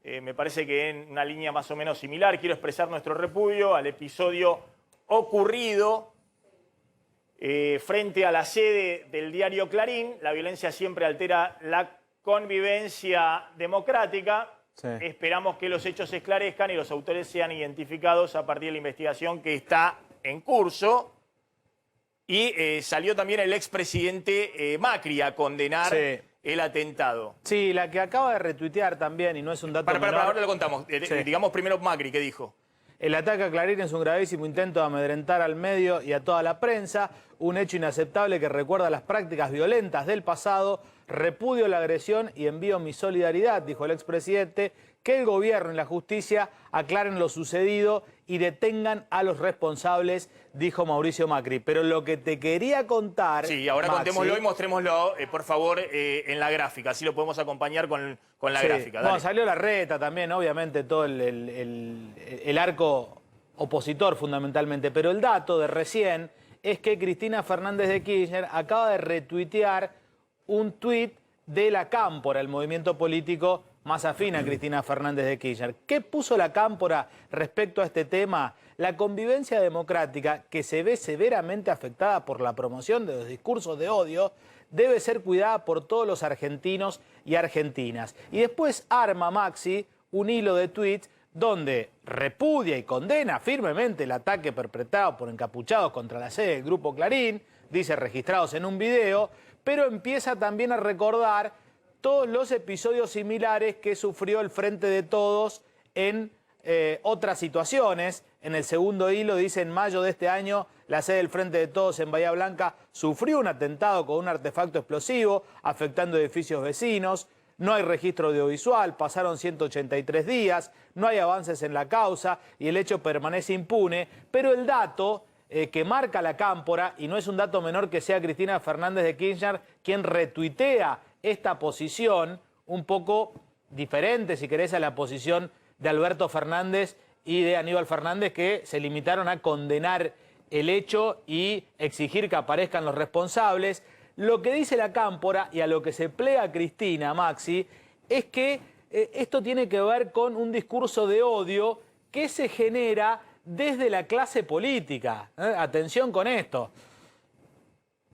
Me parece que en una línea más o menos similar. Quiero expresar nuestro repudio al episodio ocurrido frente a la sede del diario Clarín. La violencia siempre altera la convivencia democrática. Sí. Esperamos que los hechos se esclarezcan y los autores sean identificados a partir de la investigación que está en curso. Y salió también el expresidente Macri a condenar el atentado. Sí, la que acaba de retuitear también, y no es un dato menor. Ahora lo contamos. Digamos primero Macri, ¿qué dijo? El ataque a Clarín es un gravísimo intento de amedrentar al medio y a toda la prensa, un hecho inaceptable que recuerda las prácticas violentas del pasado. Repudio la agresión y envío mi solidaridad, dijo el expresidente. Que el gobierno y la justicia aclaren lo sucedido y detengan a los responsables, dijo Mauricio Macri. Pero lo que te quería contar... Sí, ahora Maxi, contémoslo y mostrémoslo, por favor, en la gráfica. Así lo podemos acompañar con la gráfica. Dale. Bueno, salió la reta también, obviamente, todo el arco opositor fundamentalmente. Pero el dato de recién es que Cristina Fernández de Kirchner acaba de retuitear un tuit de la Cámpora, el movimiento político más afín a Cristina Fernández de Kirchner. ¿Qué puso la Cámpora respecto a este tema? La convivencia democrática, que se ve severamente afectada por la promoción de los discursos de odio, debe ser cuidada por todos los argentinos y argentinas. Y después arma Maxi un hilo de tweets donde repudia y condena firmemente el ataque perpetrado por encapuchados contra la sede del Grupo Clarín, dice registrados en un video, pero empieza también a recordar todos los episodios similares que sufrió el Frente de Todos en otras situaciones. En el segundo hilo dice: en mayo de este año, la sede del Frente de Todos en Bahía Blanca sufrió un atentado con un artefacto explosivo, afectando edificios vecinos. No hay registro audiovisual, pasaron 183 días, no hay avances en la causa y el hecho permanece impune. Pero el dato que marca la Cámpora, y no es un dato menor que sea Cristina Fernández de Kirchner quien retuitea esta posición, un poco diferente, si querés, a la posición de Alberto Fernández y de Aníbal Fernández, que se limitaron a condenar el hecho y exigir que aparezcan los responsables. Lo que dice la Cámpora y a lo que se plega Cristina, Maxi, es que esto tiene que ver con un discurso de odio que se genera desde la clase política. Atención con esto.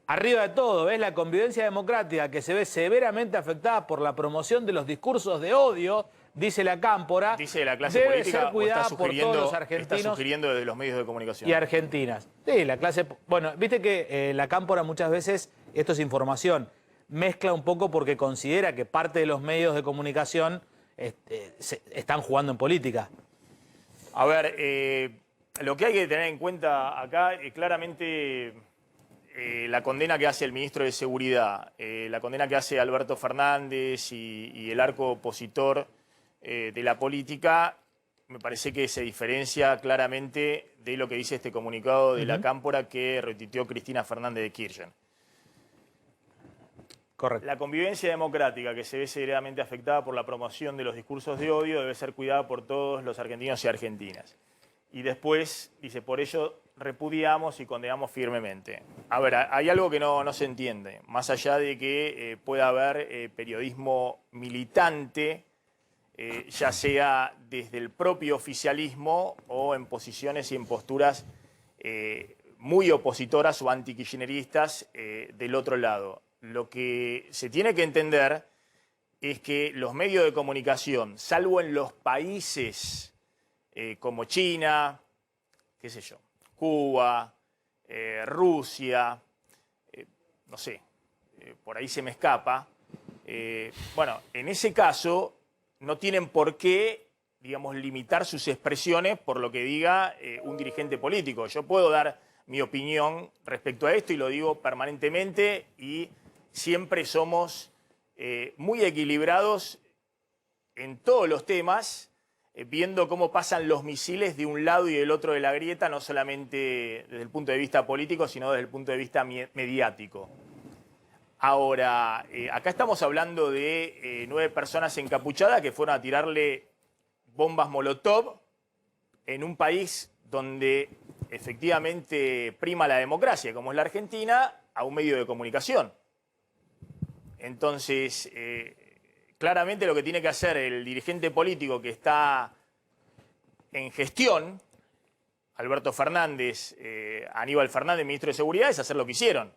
Arriba de todo, ¿ves? La convivencia democrática, que se ve severamente afectada por la promoción de los discursos de odio, dice la Cámpora. Dice la clase debe política, ser cuidada por todos los está argentinos sugiriendo desde los medios de comunicación. y argentinas. Sí, la clase... Bueno, viste que la Cámpora muchas veces, esto es información, mezcla un poco porque considera que parte de los medios de comunicación están jugando en política. A ver, lo que hay que tener en cuenta acá es claramente la condena que hace el ministro de Seguridad, la condena que hace Alberto Fernández y el arco opositor de la política, me parece que se diferencia claramente de lo que dice este comunicado de la Cámpora que retuiteó Cristina Fernández de Kirchner. Correcto. La convivencia democrática, que se ve severamente afectada por la promoción de los discursos de odio, debe ser cuidada por todos los argentinos y argentinas. Y después dice: por ello repudiamos y condenamos firmemente. A ver, hay algo que no se entiende. Más allá de que pueda haber periodismo militante, ya sea desde el propio oficialismo o en posiciones y en posturas muy opositoras o antikirchneristas del otro lado. Lo que se tiene que entender es que los medios de comunicación, salvo en los países como China, qué sé yo, Cuba, Rusia, no sé, por ahí se me escapa. Bueno, en ese caso no tienen por qué, digamos, limitar sus expresiones por lo que diga un dirigente político. Yo puedo dar mi opinión respecto a esto y lo digo permanentemente y siempre somos muy equilibrados en todos los temas, viendo cómo pasan los misiles de un lado y del otro de la grieta, no solamente desde el punto de vista político, sino desde el punto de vista mediático. Ahora, acá estamos hablando de 9 personas encapuchadas que fueron a tirarle bombas Molotov en un país donde efectivamente prima la democracia, como es la Argentina, a un medio de comunicación. Entonces, claramente lo que tiene que hacer el dirigente político que está en gestión, Alberto Fernández, Aníbal Fernández, ministro de Seguridad, es hacer lo que hicieron.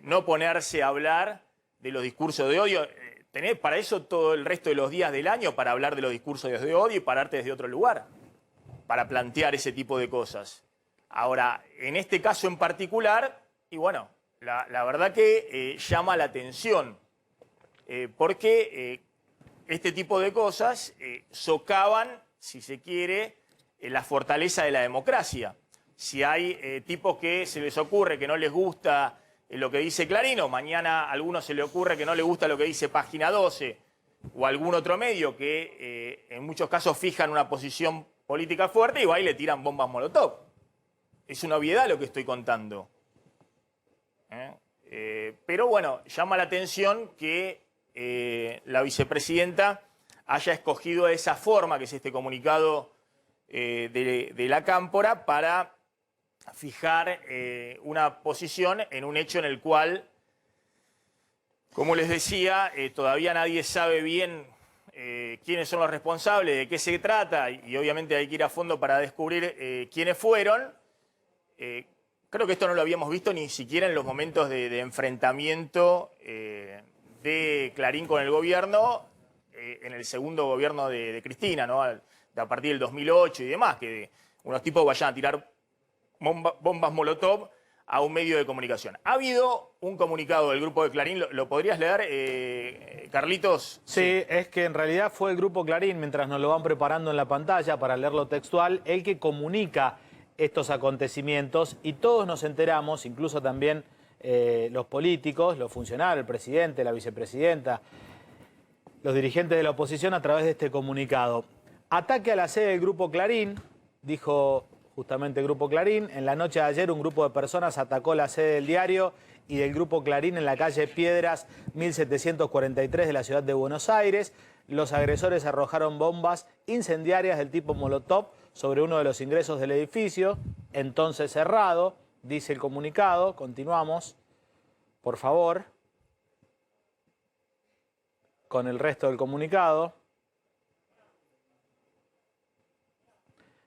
No ponerse a hablar de los discursos de odio. tenés para eso todo el resto de los días del año para hablar de los discursos de odio y pararte desde otro lugar, para plantear ese tipo de cosas. Ahora, en este caso en particular, y bueno, la verdad que llama la atención, porque este tipo de cosas socavan, si se quiere, la fortaleza de la democracia. Si hay tipos que se les ocurre que no les gusta lo que dice Clarín, o mañana a alguno se le ocurre que no le gusta lo que dice Página 12, o algún otro medio que en muchos casos fijan una posición política fuerte y va y le tiran bombas molotov. Es una obviedad lo que estoy contando. Pero bueno, llama la atención que la vicepresidenta haya escogido esa forma, que es este comunicado de la Cámpora, para fijar una posición en un hecho en el cual, como les decía, todavía nadie sabe bien quiénes son los responsables, de qué se trata, y obviamente hay que ir a fondo para descubrir quiénes fueron. Creo que esto no lo habíamos visto ni siquiera en los momentos de enfrentamiento de Clarín con el gobierno, en el segundo gobierno de Cristina, ¿no? A partir del 2008 y demás, que unos tipos vayan a tirar bombas molotov a un medio de comunicación. Ha habido un comunicado del grupo de Clarín, ¿lo podrías leer, Carlitos? Sí, es que en realidad fue el grupo Clarín, mientras nos lo van preparando en la pantalla para leerlo textual, el que comunica estos acontecimientos, y todos nos enteramos, incluso también los políticos, los funcionarios, el presidente, la vicepresidenta, los dirigentes de la oposición, a través de este comunicado. Ataque a la sede del grupo Clarín, dijo justamente el grupo Clarín. En la noche de ayer un grupo de personas atacó la sede del diario y del grupo Clarín en la calle Piedras 1743 de la ciudad de Buenos Aires. Los agresores arrojaron bombas incendiarias del tipo molotov sobre uno de los ingresos del edificio, entonces cerrado, dice el comunicado. Continuamos, por favor, con el resto del comunicado.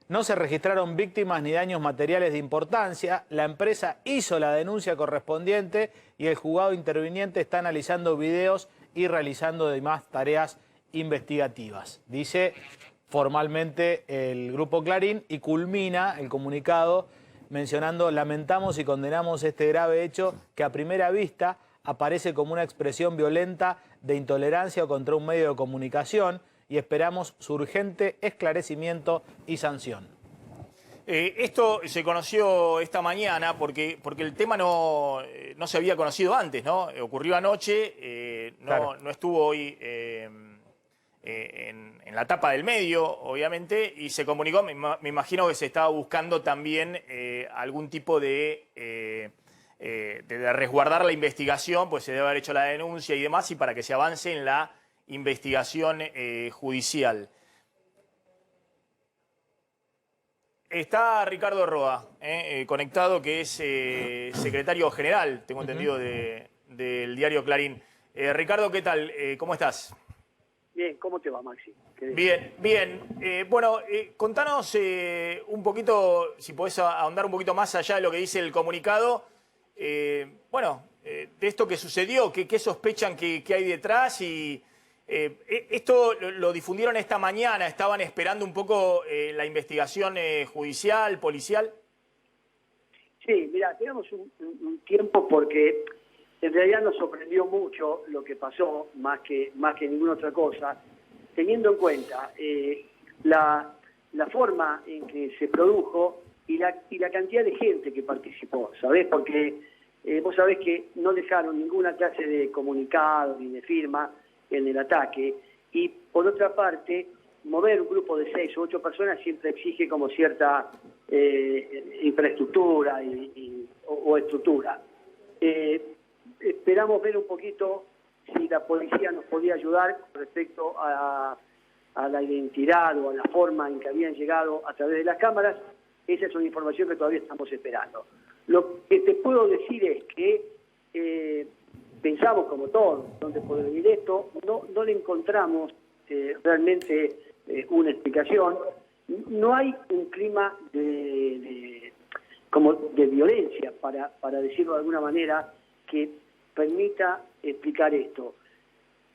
No se registraron víctimas ni daños materiales de importancia. La empresa hizo la denuncia correspondiente y el juzgado interviniente está analizando videos y realizando demás tareas investigativas, dice formalmente el grupo Clarín, y culmina el comunicado mencionando: lamentamos y condenamos este grave hecho que a primera vista aparece como una expresión violenta de intolerancia contra un medio de comunicación, y esperamos su urgente esclarecimiento y sanción. Esto se conoció esta mañana porque el tema no se había conocido antes, ¿no? Ocurrió anoche, Claro. no estuvo hoy en la tapa del medio, obviamente, y se comunicó. Me imagino que se estaba buscando también algún tipo de resguardar la investigación, pues se debe haber hecho la denuncia y demás, y para que se avance en la investigación judicial. Está Ricardo Roa, conectado, que es secretario general, tengo entendido, del diario Clarín. Ricardo, ¿qué tal? ¿Cómo estás? Bien, ¿cómo te va, Maxi? Bien, bien. Bueno, contanos un poquito, si podés ahondar un poquito más allá de lo que dice el comunicado, de esto que sucedió, qué sospechan que hay detrás, y esto lo difundieron esta mañana. ¿Estaban esperando un poco la investigación judicial, policial? Sí, mira, tenemos un tiempo porque en realidad nos sorprendió mucho lo que pasó, más que ninguna otra cosa, teniendo en cuenta la forma en que se produjo y la cantidad de gente que participó, ¿sabés? Porque vos sabés que no dejaron ninguna clase de comunicado ni de firma en el ataque, y por otra parte, mover un grupo de 6 o 8 personas siempre exige como cierta infraestructura o estructura. Esperamos ver un poquito si la policía nos podía ayudar respecto a la identidad o a la forma en que habían llegado a través de las cámaras. Esa es una información que todavía estamos esperando. Lo que te puedo decir es que pensamos, como todos, dónde puede venir esto. No le encontramos realmente una explicación. No hay un clima de violencia, para decirlo de alguna manera, que permita explicar esto.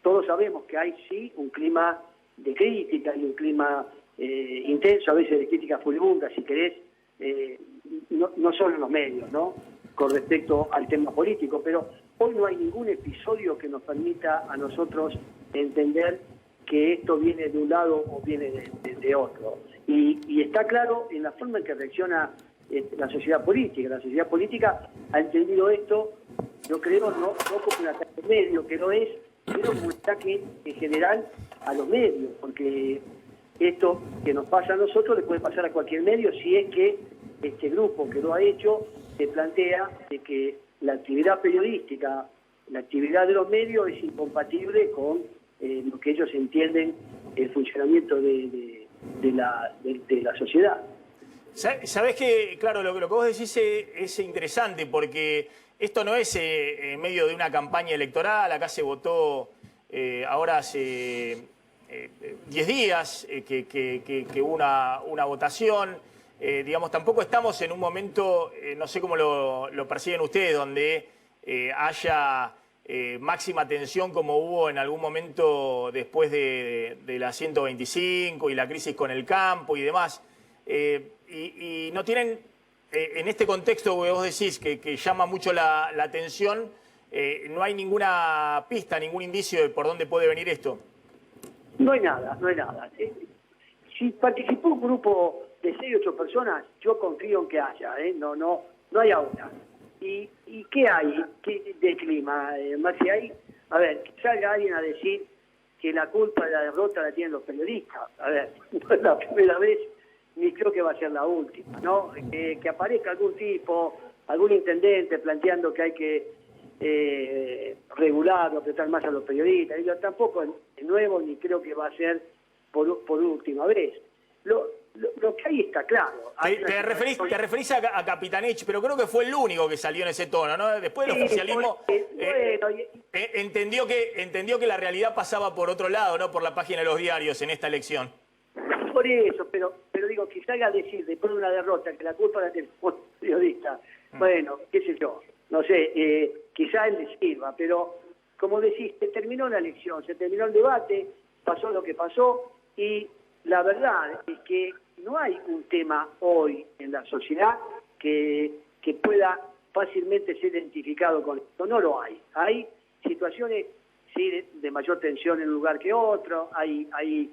todos sabemos que hay sí un clima de crítica y un clima intenso, a veces de crítica furibunda, si querés, no solo en los medios, ¿no?, con respecto al tema político, pero hoy no hay ningún episodio que nos permita a nosotros entender que esto viene de un lado o viene de otro. Y está claro en la forma en que reacciona la sociedad política. La sociedad política ha entendido esto, yo creo, no como un ataque medio, que no es, sino como un ataque en general a los medios, porque esto que nos pasa a nosotros le puede pasar a cualquier medio si es que este grupo que lo ha hecho se plantea de que la actividad periodística, la actividad de los medios es incompatible con lo que ellos entienden el funcionamiento de la sociedad. Sabés que, claro, lo que vos decís es interesante porque esto no es en medio de una campaña electoral. Acá se votó ahora hace 10 días que hubo una votación. Digamos, tampoco estamos en un momento, no sé cómo lo perciben ustedes, donde haya máxima tensión como hubo en algún momento después de la 125 y la crisis con el campo y demás. Y no tienen, en este contexto que vos decís que llama mucho la atención, no hay ninguna pista, ningún indicio de por dónde puede venir esto. No hay nada. Si participó un grupo de 6 o 8 personas, yo confío en que haya, no hay ahora. ¿Y qué hay de clima, Maxi? A ver, que salga alguien a decir que la culpa de la derrota la tienen los periodistas. A ver, no es la primera vez, ni creo que va a ser la última, ¿no? Que aparezca algún tipo, algún intendente planteando que hay que regular o apretar más a los periodistas. Yo tampoco es nuevo, ni creo que va a ser por última vez. Lo que hay está claro. Te referís a Capitanich, pero creo que fue el único que salió en ese tono, ¿no? Después del oficialismo entendió que la realidad pasaba por otro lado, no por la página de los diarios en esta elección. Por eso, pero digo, que salga a decir después de una derrota que la culpa la tiene el periodista, bueno, qué sé yo, no sé, quizá él le sirva, pero como decís, se terminó la elección, se terminó el debate, pasó lo que pasó y la verdad es que no hay un tema hoy en la sociedad que pueda fácilmente ser identificado con esto. No lo hay. Hay situaciones sí, de mayor tensión en un lugar que otro, hay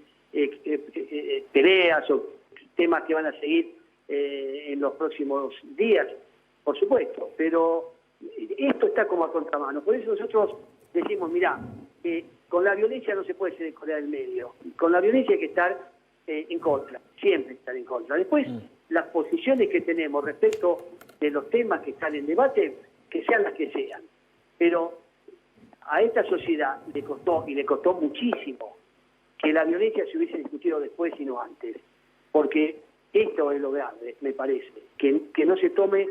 peleas o temas que van a seguir en los próximos días, por supuesto, pero esto está como a contramano. Por eso nosotros decimos, mirá, con la violencia no se puede ser Corea del Medio, con la violencia hay que estar en contra, siempre estar en contra. Después, las posiciones que tenemos respecto de los temas que están en debate, que sean las que sean. Pero a esta sociedad le costó muchísimo que la violencia se hubiese discutido después y no antes. Porque esto es lo grave, me parece, que no se tome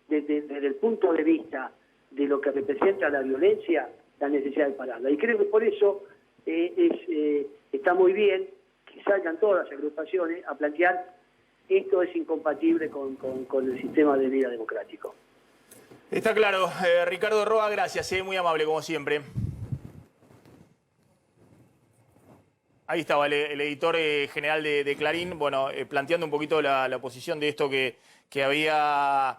desde el punto de vista de lo que representa la violencia, la necesidad de pararla. Y creo que por eso está muy bien que salgan todas las agrupaciones a plantear esto es incompatible con el sistema de vida democrático. Está claro. Ricardo Roa, gracias, muy amable como siempre. Ahí estaba el editor general de Clarín, bueno, planteando un poquito la posición de esto que había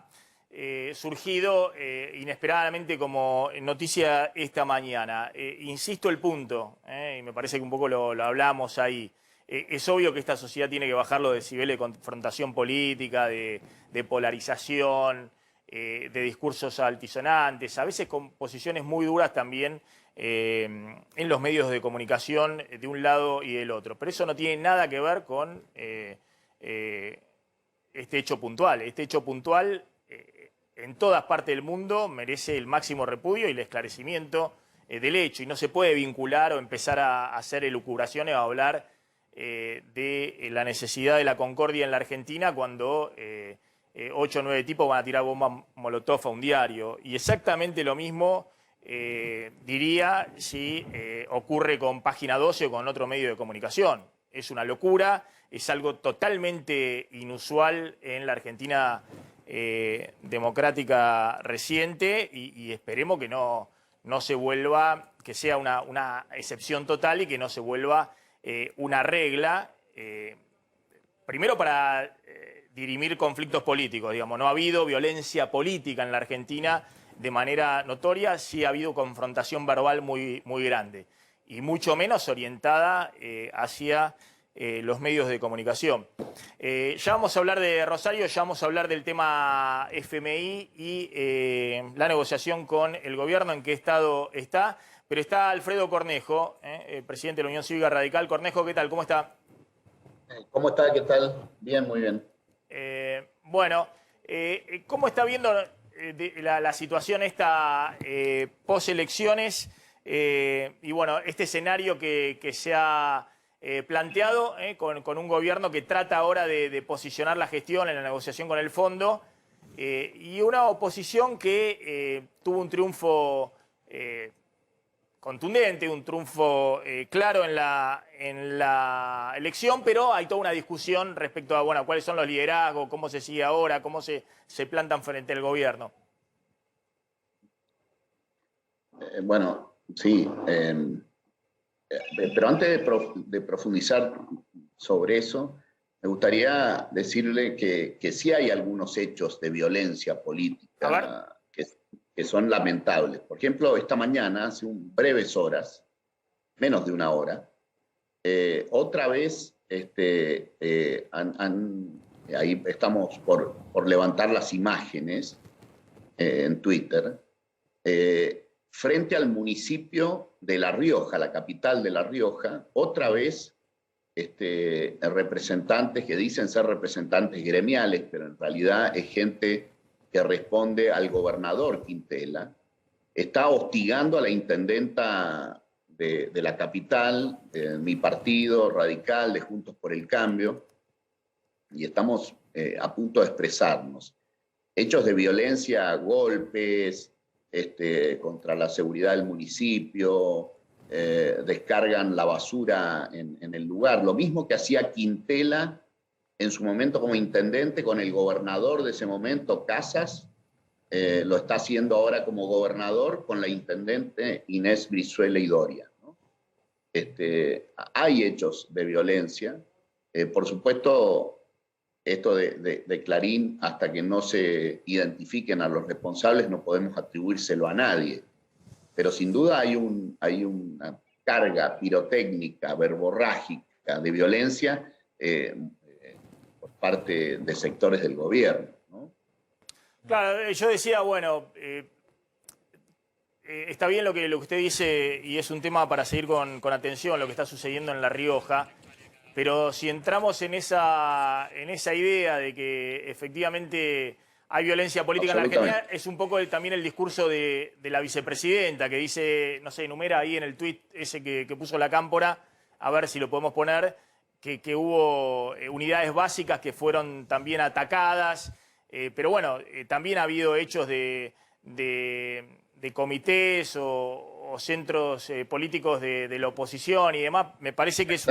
surgido inesperadamente como noticia esta mañana. Insisto el punto, y me parece que un poco lo hablamos ahí. Es obvio que esta sociedad tiene que bajar los decibeles de confrontación política, de polarización, de discursos altisonantes, a veces con posiciones muy duras también en los medios de comunicación de un lado y del otro. Pero eso no tiene nada que ver con este hecho puntual. Este hecho puntual en todas partes del mundo merece el máximo repudio y el esclarecimiento del hecho. Y no se puede vincular o empezar a hacer elucubraciones o a hablar de la necesidad de la concordia en la Argentina cuando 8 o 9 tipos van a tirar bombas molotov a un diario. Y exactamente lo mismo diría si ocurre con Página 12 o con otro medio de comunicación. Es una locura, es algo totalmente inusual en la Argentina democrática reciente y esperemos que no no se vuelva, que sea una excepción total y que no se vuelva una regla, primero para dirimir conflictos políticos, digamos. No ha habido violencia política en la Argentina de manera notoria, sí ha habido confrontación verbal muy, muy grande y mucho menos orientada hacia los medios de comunicación. Ya vamos a hablar de Rosario, ya vamos a hablar del tema FMI y la negociación con el gobierno, en qué estado está, pero está Alfredo Cornejo, presidente de la Unión Cívica Radical. Cornejo, ¿qué tal? ¿Cómo está? ¿Cómo está? ¿Qué tal? Bien, muy bien. Bueno, ¿cómo está viendo la situación esta post-elecciones? Y bueno, este escenario que se ha planteado con un gobierno que trata ahora de posicionar la gestión en la negociación con el fondo y una oposición que tuvo un triunfo contundente, un triunfo claro en la elección, pero hay toda una discusión respecto a bueno, cuáles son los liderazgos, cómo se sigue ahora, cómo se plantan frente al gobierno. Bueno, sí. Pero antes de profundizar sobre eso, me gustaría decirle que sí hay algunos hechos de violencia política que son lamentables. Por ejemplo, esta mañana, hace breves horas, menos de una hora, otra vez ahí estamos por levantar las imágenes en Twitter, frente al municipio de La Rioja, la capital de La Rioja, otra vez representantes que dicen ser representantes gremiales, pero en realidad es gente que responde al gobernador Quintela, está hostigando a la intendenta de la capital, de mi partido radical, de Juntos por el Cambio, y estamos a punto de expresarnos. Hechos de violencia, golpes, contra la seguridad del municipio, descargan la basura en el lugar. Lo mismo que hacía Quintela en su momento como intendente con el gobernador de ese momento, Casas, lo está haciendo ahora como gobernador con la intendente Inés Brizuela y Doria, ¿no? Hay hechos de violencia. Por supuesto, esto de Clarín, hasta que no se identifiquen a los responsables, no podemos atribuírselo a nadie. Pero sin duda hay una carga pirotécnica, verborrágica de violencia por parte de sectores del gobierno, ¿no? Claro, yo decía, bueno, está bien lo que usted dice y es un tema para seguir con atención, lo que está sucediendo en La Rioja. Pero si entramos en esa idea de que efectivamente hay violencia política en la Argentina, es un poco también el discurso de la vicepresidenta, que dice, no sé, enumera ahí en el tuit ese que puso la Cámpora, a ver si lo podemos poner, que hubo unidades básicas que fueron también atacadas, pero bueno, también ha habido hechos de comités o centros políticos de la oposición y demás. Me parece que es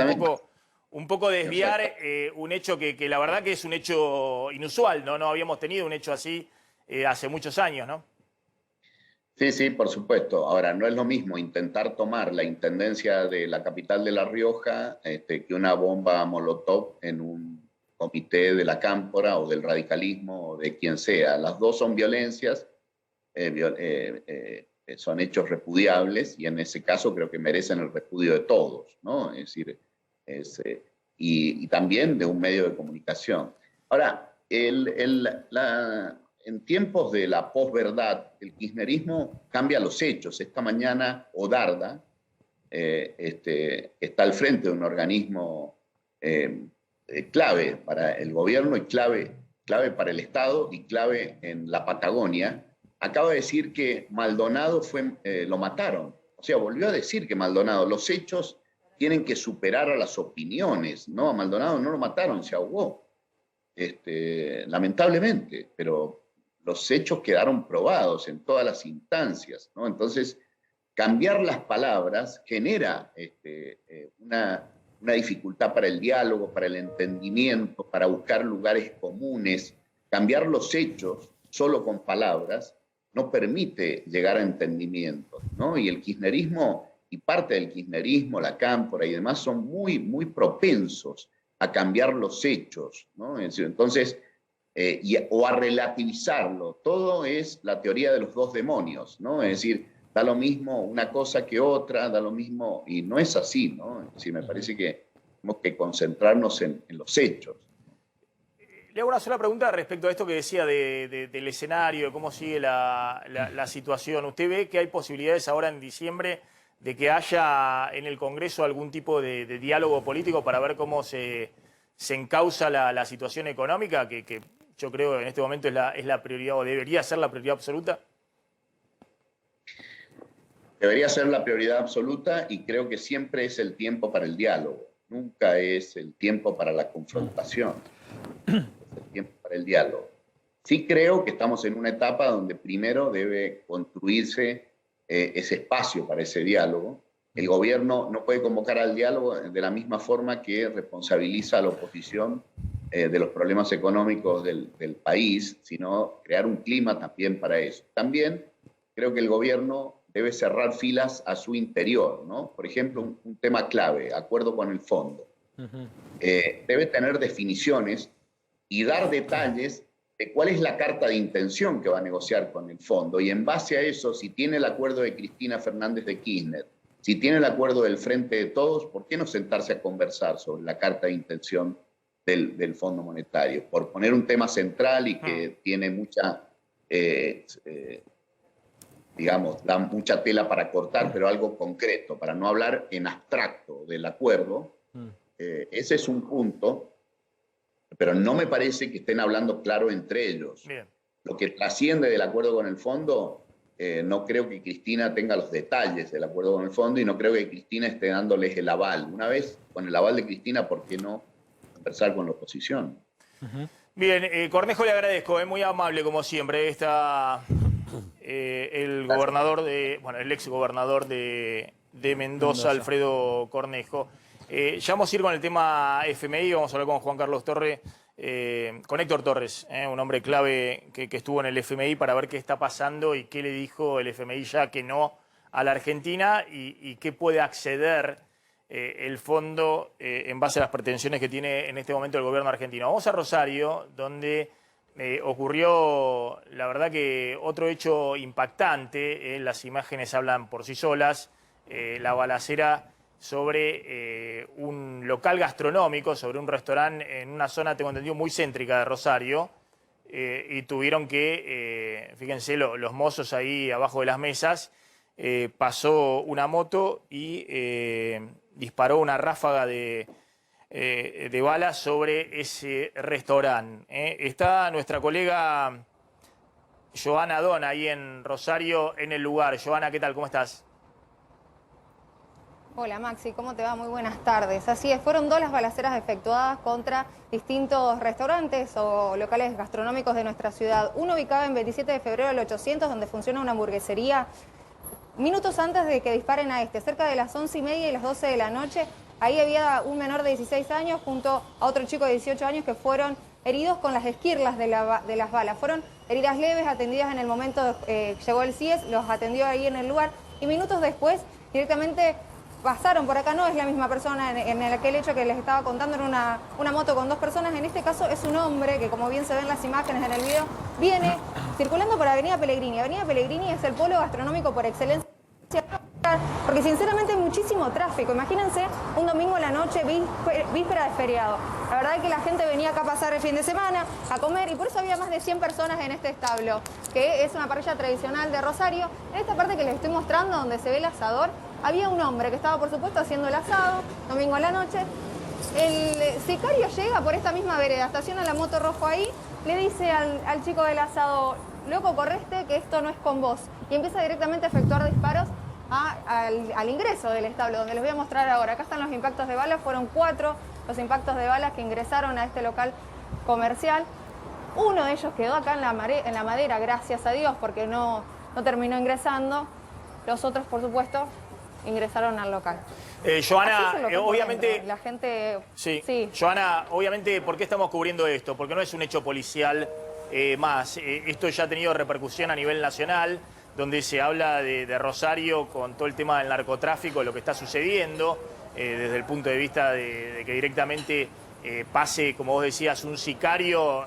un poco desviar un hecho que la verdad que es un hecho inusual, ¿no? No habíamos tenido un hecho así hace muchos años, ¿no? Sí, sí, por supuesto. Ahora, no es lo mismo intentar tomar la intendencia de la capital de La Rioja que una bomba molotov en un comité de la Cámpora o del radicalismo o de quien sea. Las dos son violencias, son hechos repudiables y en ese caso creo que merecen el repudio de todos, ¿no? Es decir, y también de un medio de comunicación. Ahora, en tiempos de la posverdad, el kirchnerismo cambia los hechos. Esta mañana Odarda está al frente de un organismo clave para el gobierno y clave para el Estado y clave en la Patagonia. Acaba de decir que Maldonado lo mataron. O sea, volvió a decir que Maldonado, los hechos tienen que superar a las opiniones, ¿no? A Maldonado no lo mataron, se ahogó, lamentablemente, pero los hechos quedaron probados en todas las instancias, ¿no? Entonces, cambiar las palabras genera una dificultad para el diálogo, para el entendimiento, para buscar lugares comunes. Cambiar los hechos solo con palabras no permite llegar a entendimientos, ¿no? Y el kirchnerismo y parte del kirchnerismo, la cámpora y demás son muy propensos a cambiar los hechos, ¿no? Entonces, o a relativizarlo. Todo es la teoría de los dos demonios, ¿no? Es decir, da lo mismo una cosa que otra, da lo mismo, y no es así, ¿no? Es decir, me parece que tenemos que concentrarnos en los hechos. Le hago una sola pregunta respecto a esto que decía del escenario, de cómo sigue la situación. ¿Usted ve que hay posibilidades ahora en diciembre de que haya en el Congreso algún tipo de diálogo político para ver cómo se encausa la situación económica, que yo creo que en este momento es la prioridad, o debería ser la prioridad absoluta? Debería ser la prioridad absoluta, y creo que siempre es el tiempo para el diálogo, nunca es el tiempo para la confrontación, es el tiempo para el diálogo. Sí creo que estamos en una etapa donde primero debe construirse ese espacio para ese diálogo. El gobierno no puede convocar al diálogo de la misma forma que responsabiliza a la oposición de los problemas económicos del país, sino crear un clima también para eso. También creo que el gobierno debe cerrar filas a su interior, ¿no? Por ejemplo, un tema clave, acuerdo con el fondo. Debe tener definiciones y dar detalles de cuál es la carta de intención que va a negociar con el fondo. Y en base a eso, si tiene el acuerdo de Cristina Fernández de Kirchner, si tiene el acuerdo del Frente de Todos, ¿por qué no sentarse a conversar sobre la carta de intención del Fondo Monetario? Por poner un tema central y que tiene mucha, digamos, da mucha tela para cortar, pero algo concreto, para no hablar en abstracto del acuerdo. Ese es un punto, pero no me parece que estén hablando claro entre ellos. Bien. Lo que trasciende del acuerdo con el fondo, no creo que Cristina tenga los detalles del acuerdo con el fondo, y no creo que Cristina esté dándoles el aval. Una vez con el aval de Cristina, ¿por qué no conversar con la oposición? Bien, Cornejo, le agradezco, muy amable como siempre. Está el gobernador el ex gobernador de Mendoza, Alfredo Cornejo. Ya vamos a ir con el tema FMI, vamos a hablar con Juan Carlos Torres, con Héctor Torres, un hombre clave que estuvo en el FMI, para ver qué está pasando y qué le dijo el FMI ya que no a la Argentina, y qué puede acceder el fondo en base a las pretensiones que tiene en este momento el gobierno argentino. Vamos a Rosario, donde ocurrió, la verdad, que otro hecho impactante. Las imágenes hablan por sí solas. La balacera sobre un local gastronómico, sobre un restaurante en una zona, tengo entendido, muy céntrica de Rosario, y tuvieron que, fíjense, los mozos ahí abajo de las mesas, pasó una moto y disparó una ráfaga de balas sobre ese restaurante. Está nuestra colega Joana Don ahí en Rosario, en el lugar. Joana, ¿qué tal? ¿Cómo estás? Hola Maxi, ¿cómo te va? Muy buenas tardes. Así es, fueron 2 las balaceras efectuadas contra distintos restaurantes o locales gastronómicos de nuestra ciudad. Uno ubicado en 27 de febrero del 800, donde funciona una hamburguesería. Minutos antes de que disparen a cerca de las 11:30 y las 12 de la noche, ahí había un menor de 16 años junto a otro chico de 18 años que fueron heridos con las esquirlas de las balas. Fueron heridas leves, atendidas en el momento, llegó el CIES, los atendió ahí en el lugar, y minutos después directamente pasaron por acá. No es la misma persona en aquel hecho que les estaba contando, era una moto con 2 personas. En este caso es un hombre que, como bien se ven las imágenes en el video, viene circulando por Avenida Pellegrini. Avenida Pellegrini es el polo gastronómico por excelencia, porque sinceramente hay muchísimo tráfico. Imagínense un domingo en la noche, víspera de feriado. La verdad es que la gente venía acá a pasar el fin de semana, a comer, y por eso había más de 100 personas en este establo, que es una parrilla tradicional de Rosario. En esta parte que les estoy mostrando, donde se ve el asador, había un hombre que estaba, por supuesto, haciendo el asado, domingo a la noche. El sicario llega por esta misma vereda, estaciona la moto rojo ahí, le dice al chico del asado: loco, correste, que esto no es con vos. Y empieza directamente a efectuar disparos al ingreso del establo, donde les voy a mostrar ahora. Acá están los impactos de balas, fueron 4 los impactos de balas que ingresaron a este local comercial. Uno de ellos quedó acá en la madera, gracias a Dios, porque no terminó ingresando. Los otros, por supuesto, ingresaron al local. Joana, obviamente... La gente... Sí. Joana, obviamente, ¿por qué estamos cubriendo esto? Porque no es un hecho policial más. Esto ya ha tenido repercusión a nivel nacional, donde se habla de Rosario con todo el tema del narcotráfico, lo que está sucediendo, desde el punto de vista de que directamente pase, como vos decías, un sicario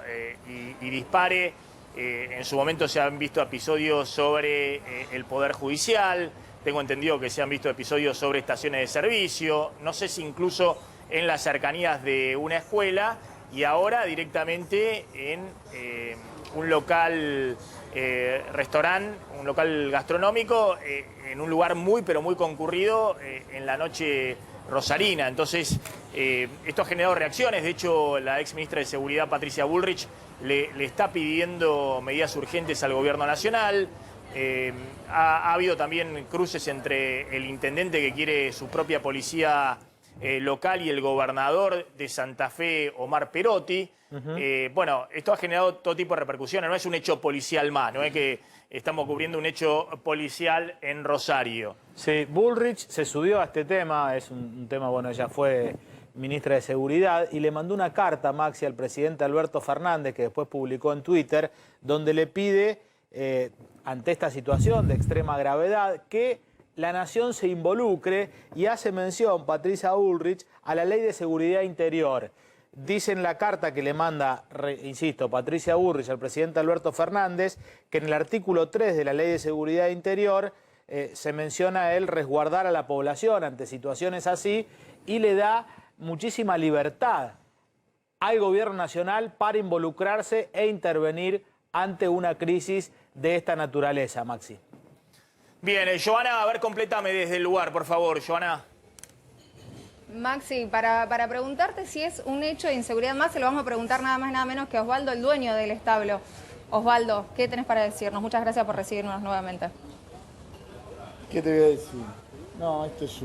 y dispare. En su momento se han visto episodios sobre el Poder Judicial, tengo entendido que se han visto episodios sobre estaciones de servicio, no sé si incluso en las cercanías de una escuela, y ahora directamente en un local restaurante, un local gastronómico, en un lugar muy pero muy concurrido en la noche rosarina. Entonces, esto ha generado reacciones. De hecho, la ex ministra de Seguridad, Patricia Bullrich, le está pidiendo medidas urgentes al gobierno nacional. Ha habido también cruces entre el intendente que quiere su propia policía local y el gobernador de Santa Fe, Omar Perotti. Bueno, esto ha generado todo tipo de repercusiones. No es un hecho policial más, no es que estamos cubriendo un hecho policial en Rosario. Sí, Bullrich se subió a este tema, es un tema, bueno, ella fue ministra de Seguridad y le mandó una carta, Maxi, al presidente Alberto Fernández, que después publicó en Twitter, donde le pide, ante esta situación de extrema gravedad, que la nación se involucre, y hace mención, Patricia Bullrich, a la Ley de Seguridad Interior. Dice en la carta que le manda, insisto, Patricia Bullrich al presidente Alberto Fernández, que en el artículo 3 de la Ley de Seguridad Interior se menciona el resguardar a la población ante situaciones así, y le da muchísima libertad al gobierno nacional para involucrarse e intervenir ante una crisis de esta naturaleza, Maxi. Bien, Joana, a ver, complétame desde el lugar, por favor, Joana. Maxi, para preguntarte si es un hecho de inseguridad más, se lo vamos a preguntar nada más y nada menos que a Osvaldo, el dueño del establo. Osvaldo, ¿qué tenés para decirnos? Muchas gracias por recibirnos nuevamente. ¿Qué te voy a decir? No, esto es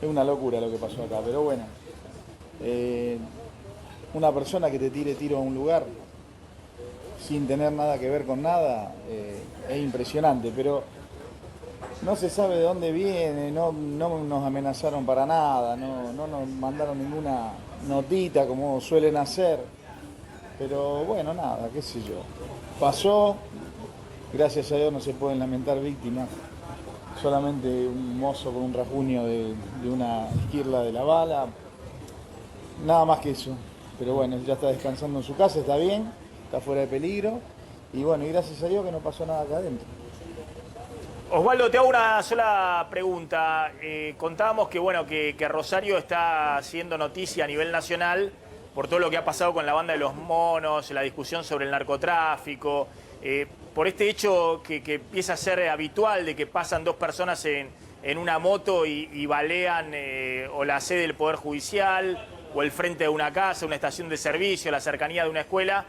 una locura lo que pasó acá, pero bueno. Una persona que te tire tiro a un lugar sin tener nada que ver con nada es impresionante, pero no se sabe de dónde viene, no nos amenazaron para nada, no nos mandaron ninguna notita como suelen hacer, pero bueno, nada, qué sé yo. Pasó, gracias a Dios no se pueden lamentar víctimas, solamente un mozo con un rasguño de una esquirla de la bala, nada más que eso. Pero bueno, ya está descansando en su casa, está bien, está fuera de peligro, y bueno, y gracias a Dios que no pasó nada acá adentro. Osvaldo, te hago una sola pregunta. Contábamos que, bueno, que Rosario está haciendo noticia a nivel nacional por todo lo que ha pasado con la banda de los monos, la discusión sobre el narcotráfico, por este hecho que empieza a ser habitual de que pasan dos personas en una moto y balean o la sede del Poder Judicial o el frente de una casa, una estación de servicio, la cercanía de una escuela,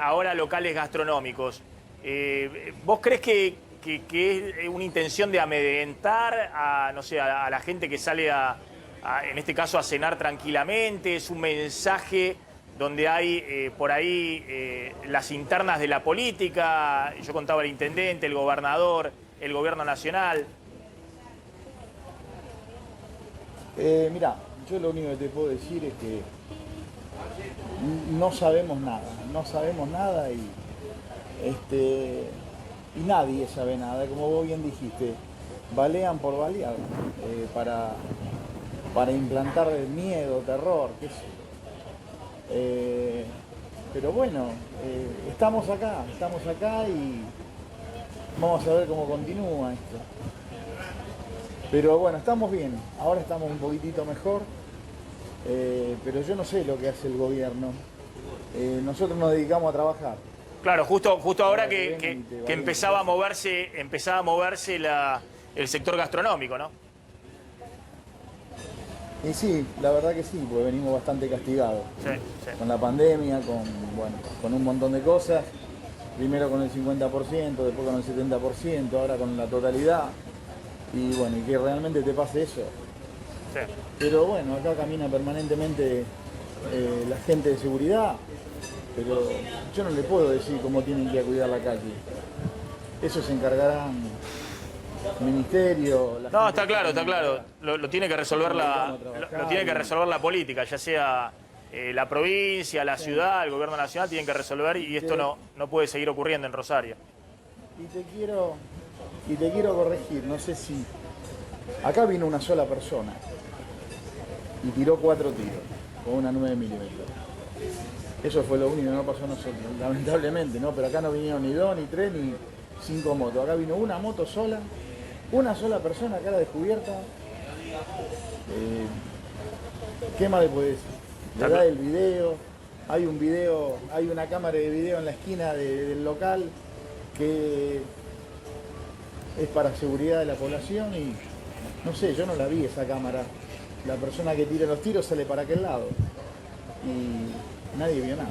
ahora locales gastronómicos. ¿Vos crees que es una intención de amedrentar a, no sé, a la gente que sale en este caso a cenar tranquilamente? ¿Es un mensaje donde hay por ahí las internas de la política? Yo contaba el intendente, el gobernador, el gobierno nacional. Mirá, yo lo único que te puedo decir es que no sabemos nada y nadie sabe nada, como vos bien dijiste, balean por balear, para implantar miedo, terror, qué sé yo. Pero bueno, estamos acá y vamos a ver cómo continúa esto. Pero bueno, estamos bien, ahora estamos un poquitito mejor, pero yo no sé lo que hace el gobierno. Nosotros nos dedicamos a trabajar. Claro, justo ahora que empezaba a moverse el sector gastronómico, ¿no? Y sí, la verdad que sí, porque venimos bastante castigados. Sí. Con la pandemia, con un montón de cosas. Primero con el 50%, después con el 70%, ahora con la totalidad. Y bueno, y que realmente te pase eso. Sí. Pero bueno, acá camina permanentemente la gente de seguridad. Pero yo no le puedo decir cómo tienen que ir a cuidar la calle. Eso se encargarán el ministerio. No, está claro. Lo tiene que resolver la política, ya sea la provincia, la ciudad, el gobierno nacional tienen que resolver y esto no puede seguir ocurriendo en Rosario. Y te quiero corregir, no sé si... Acá vino una sola persona y tiró 4 tiros con una 9 milímetros. Eso fue lo único que no pasó a nosotros, lamentablemente, ¿no? Pero acá no vinieron ni 2, ni 3, ni 5 motos. Acá vino una moto sola, una sola persona, cara descubierta. ¿Qué más le puede decir? Le da el video, hay un video, hay una cámara de video en la esquina del local que es para seguridad de la población y no sé, yo no la vi esa cámara. La persona que tira los tiros sale para aquel lado y nadie vio nada.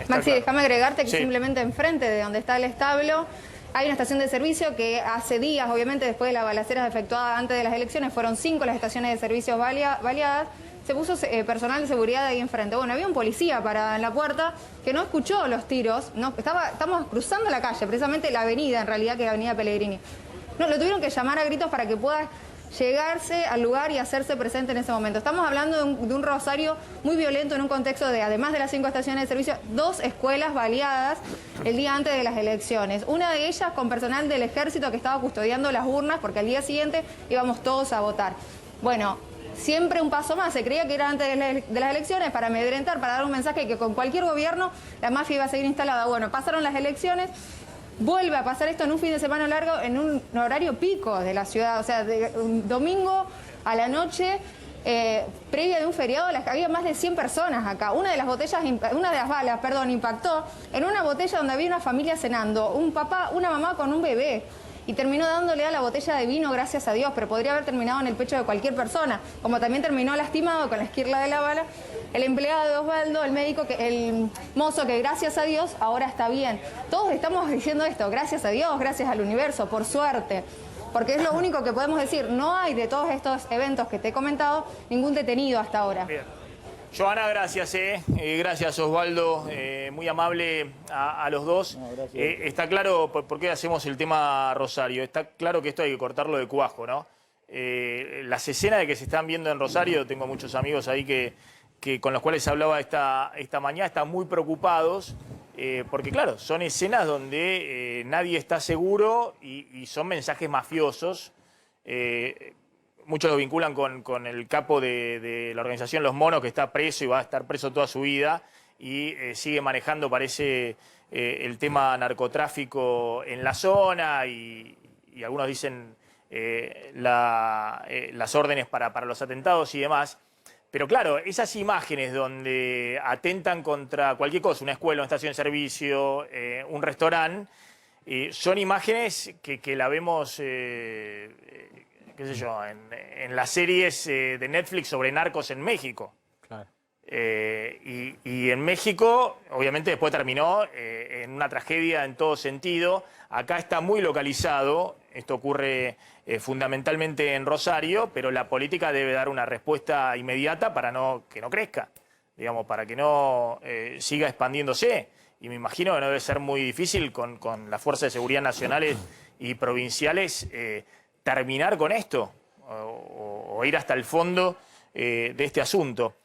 Maxi, déjame agregarte que simplemente enfrente de donde está el establo hay una estación de servicio que hace días, obviamente después de las balaceras efectuadas antes de las elecciones, fueron 5 las estaciones de servicios baleadas. Se puso personal de seguridad ahí enfrente. Bueno, había un policía parado en la puerta que no escuchó los tiros. Estamos cruzando la calle, precisamente la avenida, en realidad, que es la avenida Pellegrini. No, lo tuvieron que llamar a gritos para que pueda llegarse al lugar y hacerse presente en ese momento. Estamos hablando de un Rosario muy violento en un contexto de, además de las 5 estaciones de servicio, 2 escuelas baleadas el día antes de las elecciones. Una de ellas con personal del ejército que estaba custodiando las urnas porque al día siguiente íbamos todos a votar. Bueno, siempre un paso más. Se creía que era antes de las elecciones para amedrentar, para dar un mensaje que con cualquier gobierno la mafia iba a seguir instalada. Bueno, pasaron las elecciones. Vuelve a pasar esto en un fin de semana largo, en un horario pico de la ciudad, o sea, de un domingo a la noche, previa de un feriado, había más de 100 personas acá. Una de las balas, impactó en una botella donde había una familia cenando, un papá, una mamá con un bebé. Y terminó dándole a la botella de vino, gracias a Dios, pero podría haber terminado en el pecho de cualquier persona, como también terminó lastimado con la esquirla de la bala el empleado de Osvaldo, el médico, el mozo, que gracias a Dios ahora está bien. Todos estamos diciendo esto, gracias a Dios, gracias al universo, por suerte, porque es lo único que podemos decir. No hay de todos estos eventos que te he comentado ningún detenido hasta ahora. Bien. Joana, gracias, gracias Osvaldo, muy amable a los dos. No, está claro por qué hacemos el tema Rosario, está claro que esto hay que cortarlo de cuajo, ¿no? Las escenas de que se están viendo en Rosario, tengo muchos amigos ahí que con los cuales hablaba esta mañana, están muy preocupados, porque claro, son escenas donde nadie está seguro y son mensajes mafiosos. Muchos lo vinculan con el capo de la organización Los Monos, que está preso y va a estar preso toda su vida y sigue manejando, parece, el tema narcotráfico en la zona y algunos dicen las órdenes para los atentados y demás. Pero claro, esas imágenes donde atentan contra cualquier cosa, una escuela, una estación de servicio, un restaurante, son imágenes que la vemos... qué sé yo, en las series de Netflix sobre narcos en México. Claro. Y en México, obviamente, después terminó en una tragedia en todo sentido. Acá está muy localizado, esto ocurre fundamentalmente en Rosario, pero la política debe dar una respuesta inmediata para que no crezca, digamos, para que no siga expandiéndose. Y me imagino que no debe ser muy difícil con las fuerzas de seguridad nacionales y provinciales terminar con esto o ir hasta el fondo de este asunto.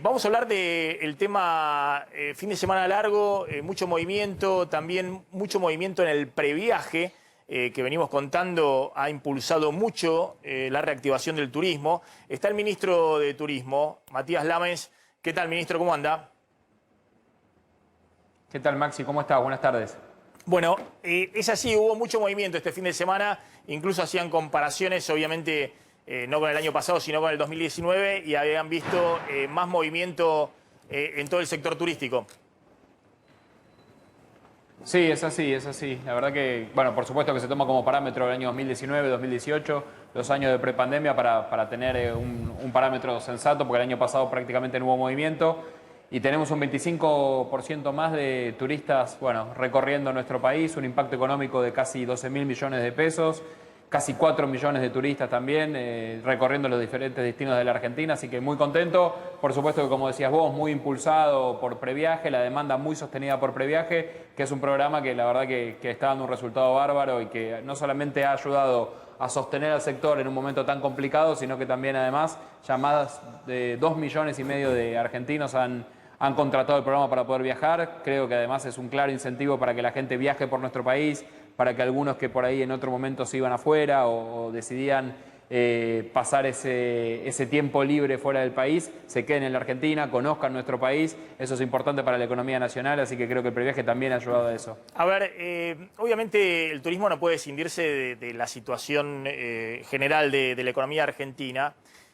Vamos a hablar del tema fin de semana largo, mucho movimiento, también mucho movimiento en el previaje que venimos contando, ha impulsado mucho la reactivación del turismo. Está el ministro de Turismo, Matías Lames. ¿Qué tal, ministro? ¿Cómo anda? ¿Qué tal, Maxi? ¿Cómo estás? Buenas tardes. Bueno, es así, hubo mucho movimiento este fin de semana, incluso hacían comparaciones, obviamente, no con el año pasado, sino con el 2019, y habían visto más movimiento en todo el sector turístico. Sí, es así, es así. La verdad que, bueno, por supuesto que se toma como parámetro el año 2019, 2018, los años de prepandemia para tener un parámetro sensato, porque el año pasado prácticamente no hubo movimiento. Y tenemos un 25% más de turistas, bueno, recorriendo nuestro país, un impacto económico de casi 12.000 millones de pesos, casi 4 millones de turistas también recorriendo los diferentes destinos de la Argentina, así que muy contento. Por supuesto que, como decías vos, muy impulsado por Previaje, la demanda muy sostenida por Previaje, que es un programa que la verdad que está dando un resultado bárbaro y que no solamente ha ayudado a sostener al sector en un momento tan complicado, sino que también además ya más de 2,5 millones de argentinos han contratado el programa para poder viajar. Creo que además es un claro incentivo para que la gente viaje por nuestro país, para que algunos que por ahí en otro momento se iban afuera o decidían pasar ese tiempo libre fuera del país, se queden en la Argentina, conozcan nuestro país. Eso es importante para la economía nacional, así que creo que el previaje también ha ayudado a eso. A ver, obviamente el turismo no puede escindirse de la situación general de la economía argentina.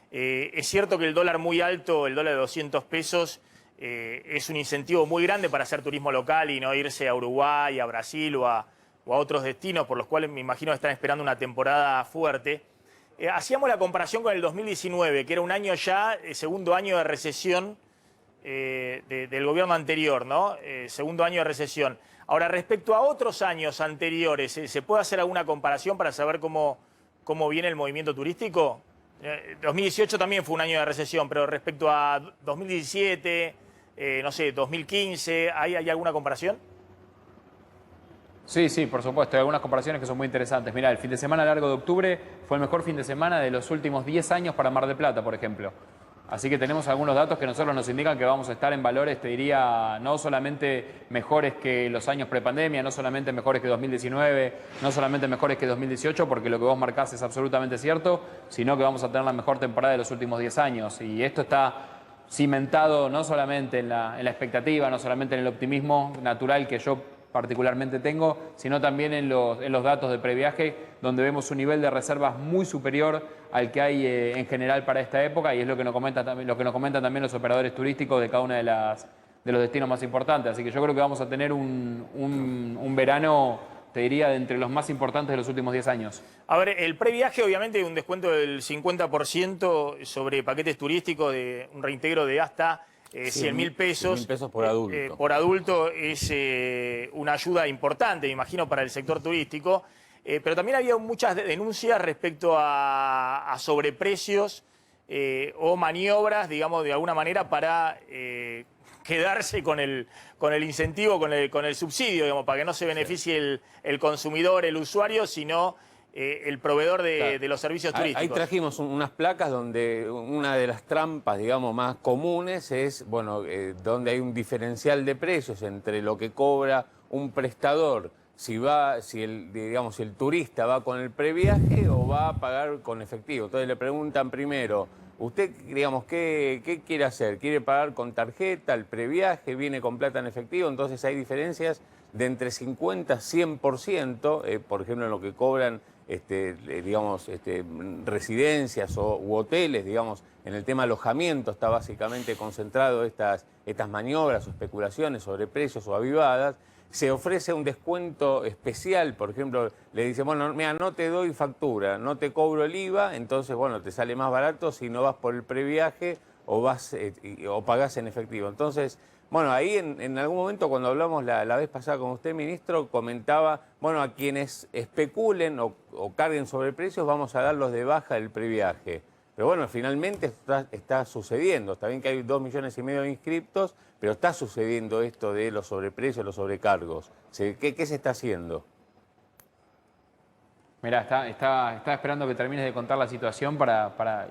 Es cierto que el dólar muy alto, el dólar de 200 pesos, es un incentivo muy grande para hacer turismo local y no irse a Uruguay, a Brasil o a otros destinos, por los cuales me imagino están esperando una temporada fuerte. Hacíamos la comparación con el 2019, que era un año ya, segundo año de recesión del gobierno anterior, ¿no? Segundo año de recesión. Ahora, respecto a otros años anteriores, ¿se puede hacer alguna comparación para saber cómo viene el movimiento turístico? 2018 también fue un año de recesión, pero respecto a 2017, no sé, 2015, ¿hay alguna comparación? Sí, por supuesto. Hay algunas comparaciones que son muy interesantes. Mirá, el fin de semana largo de octubre fue el mejor fin de semana de los últimos 10 años para Mar del Plata, por ejemplo. Así que tenemos algunos datos que nosotros nos indican que vamos a estar en valores, te diría, no solamente mejores que los años prepandemia, no solamente mejores que 2019, no solamente mejores que 2018, porque lo que vos marcás es absolutamente cierto, sino que vamos a tener la mejor temporada de los últimos 10 años. Y esto está cimentado no solamente en la expectativa, no solamente en el optimismo natural que yo particularmente tengo, sino también en los datos de previaje, donde vemos un nivel de reservas muy superior al que hay en general para esta época, y es lo que nos comentan también los operadores turísticos de cada uno de los destinos más importantes. Así que yo creo que vamos a tener un verano, te diría, de entre los más importantes de los últimos 10 años. A ver, el previaje obviamente hay un descuento del 50% sobre paquetes turísticos, de un reintegro de hasta 100.000 pesos. 100.000 pesos por adulto. Por adulto es una ayuda importante, me imagino, para el sector turístico. Pero también había muchas denuncias respecto a sobreprecios o maniobras, digamos, de alguna manera para quedarse con el incentivo, con el subsidio, digamos, para que no se beneficie el consumidor, el usuario, sino el proveedor de los servicios turísticos. Ahí trajimos unas placas donde una de las trampas, digamos, más comunes es, bueno, donde hay un diferencial de precios entre lo que cobra un prestador, si el turista va con el previaje o va a pagar con efectivo. Entonces le preguntan primero, usted, digamos, ¿qué quiere hacer? ¿Quiere pagar con tarjeta, el previaje, viene con plata en efectivo? Entonces hay diferencias de entre 50 a 100%, por ejemplo, en lo que cobran residencias u hoteles, digamos, en el tema alojamiento está básicamente concentrado estas maniobras o especulaciones sobre precios o avivadas. Se ofrece un descuento especial, por ejemplo, le dice, bueno, mira, no te doy factura, no te cobro el IVA, entonces, bueno, te sale más barato si no vas por el previaje o pagás en efectivo. Entonces, bueno, ahí en algún momento cuando hablamos la vez pasada con usted, ministro, comentaba, bueno, a quienes especulen o carguen sobre precios vamos a darlos de baja del previaje. Pero bueno, finalmente está sucediendo. Está bien que hay 2,5 millones de inscriptos, pero está sucediendo esto de los sobreprecios, los sobrecargos. ¿Qué se está haciendo? Mirá, estaba esperando que termines de contar la situación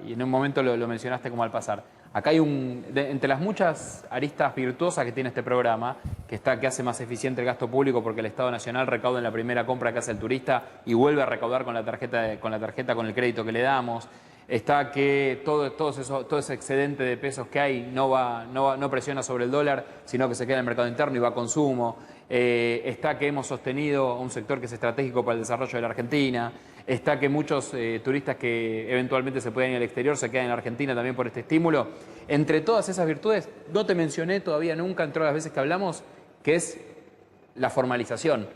y en un momento lo mencionaste como al pasar. Acá hay entre las muchas aristas virtuosas que tiene este programa, que hace más eficiente el gasto público porque el Estado Nacional recauda en la primera compra que hace el turista y vuelve a recaudar con la tarjeta, con el crédito que le damos. Está que todo ese excedente de pesos que hay no presiona sobre el dólar, sino que se queda en el mercado interno y va a consumo. Está que hemos sostenido un sector que es estratégico para el desarrollo de la Argentina. Está que muchos turistas que eventualmente se pueden ir al exterior se quedan en la Argentina también por este estímulo. Entre todas esas virtudes, no te mencioné todavía nunca, entre las veces que hablamos, que es la formalización,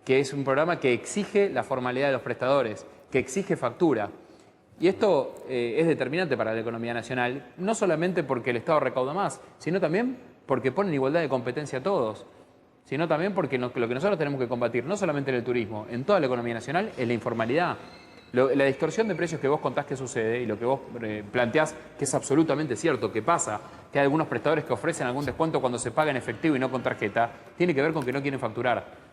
que es un programa que exige la formalidad de los prestadores, que exige factura. Y esto es determinante para la economía nacional, no solamente porque el Estado recauda más, sino también porque pone en igualdad de competencia a todos, sino también porque lo que nosotros tenemos que combatir, no solamente en el turismo, en toda la economía nacional, es la informalidad. La distorsión de precios que vos contás que sucede y lo que vos planteás que es absolutamente cierto, que pasa, que hay algunos prestadores que ofrecen algún descuento cuando se paga en efectivo y no con tarjeta, tiene que ver con que no quieren facturar.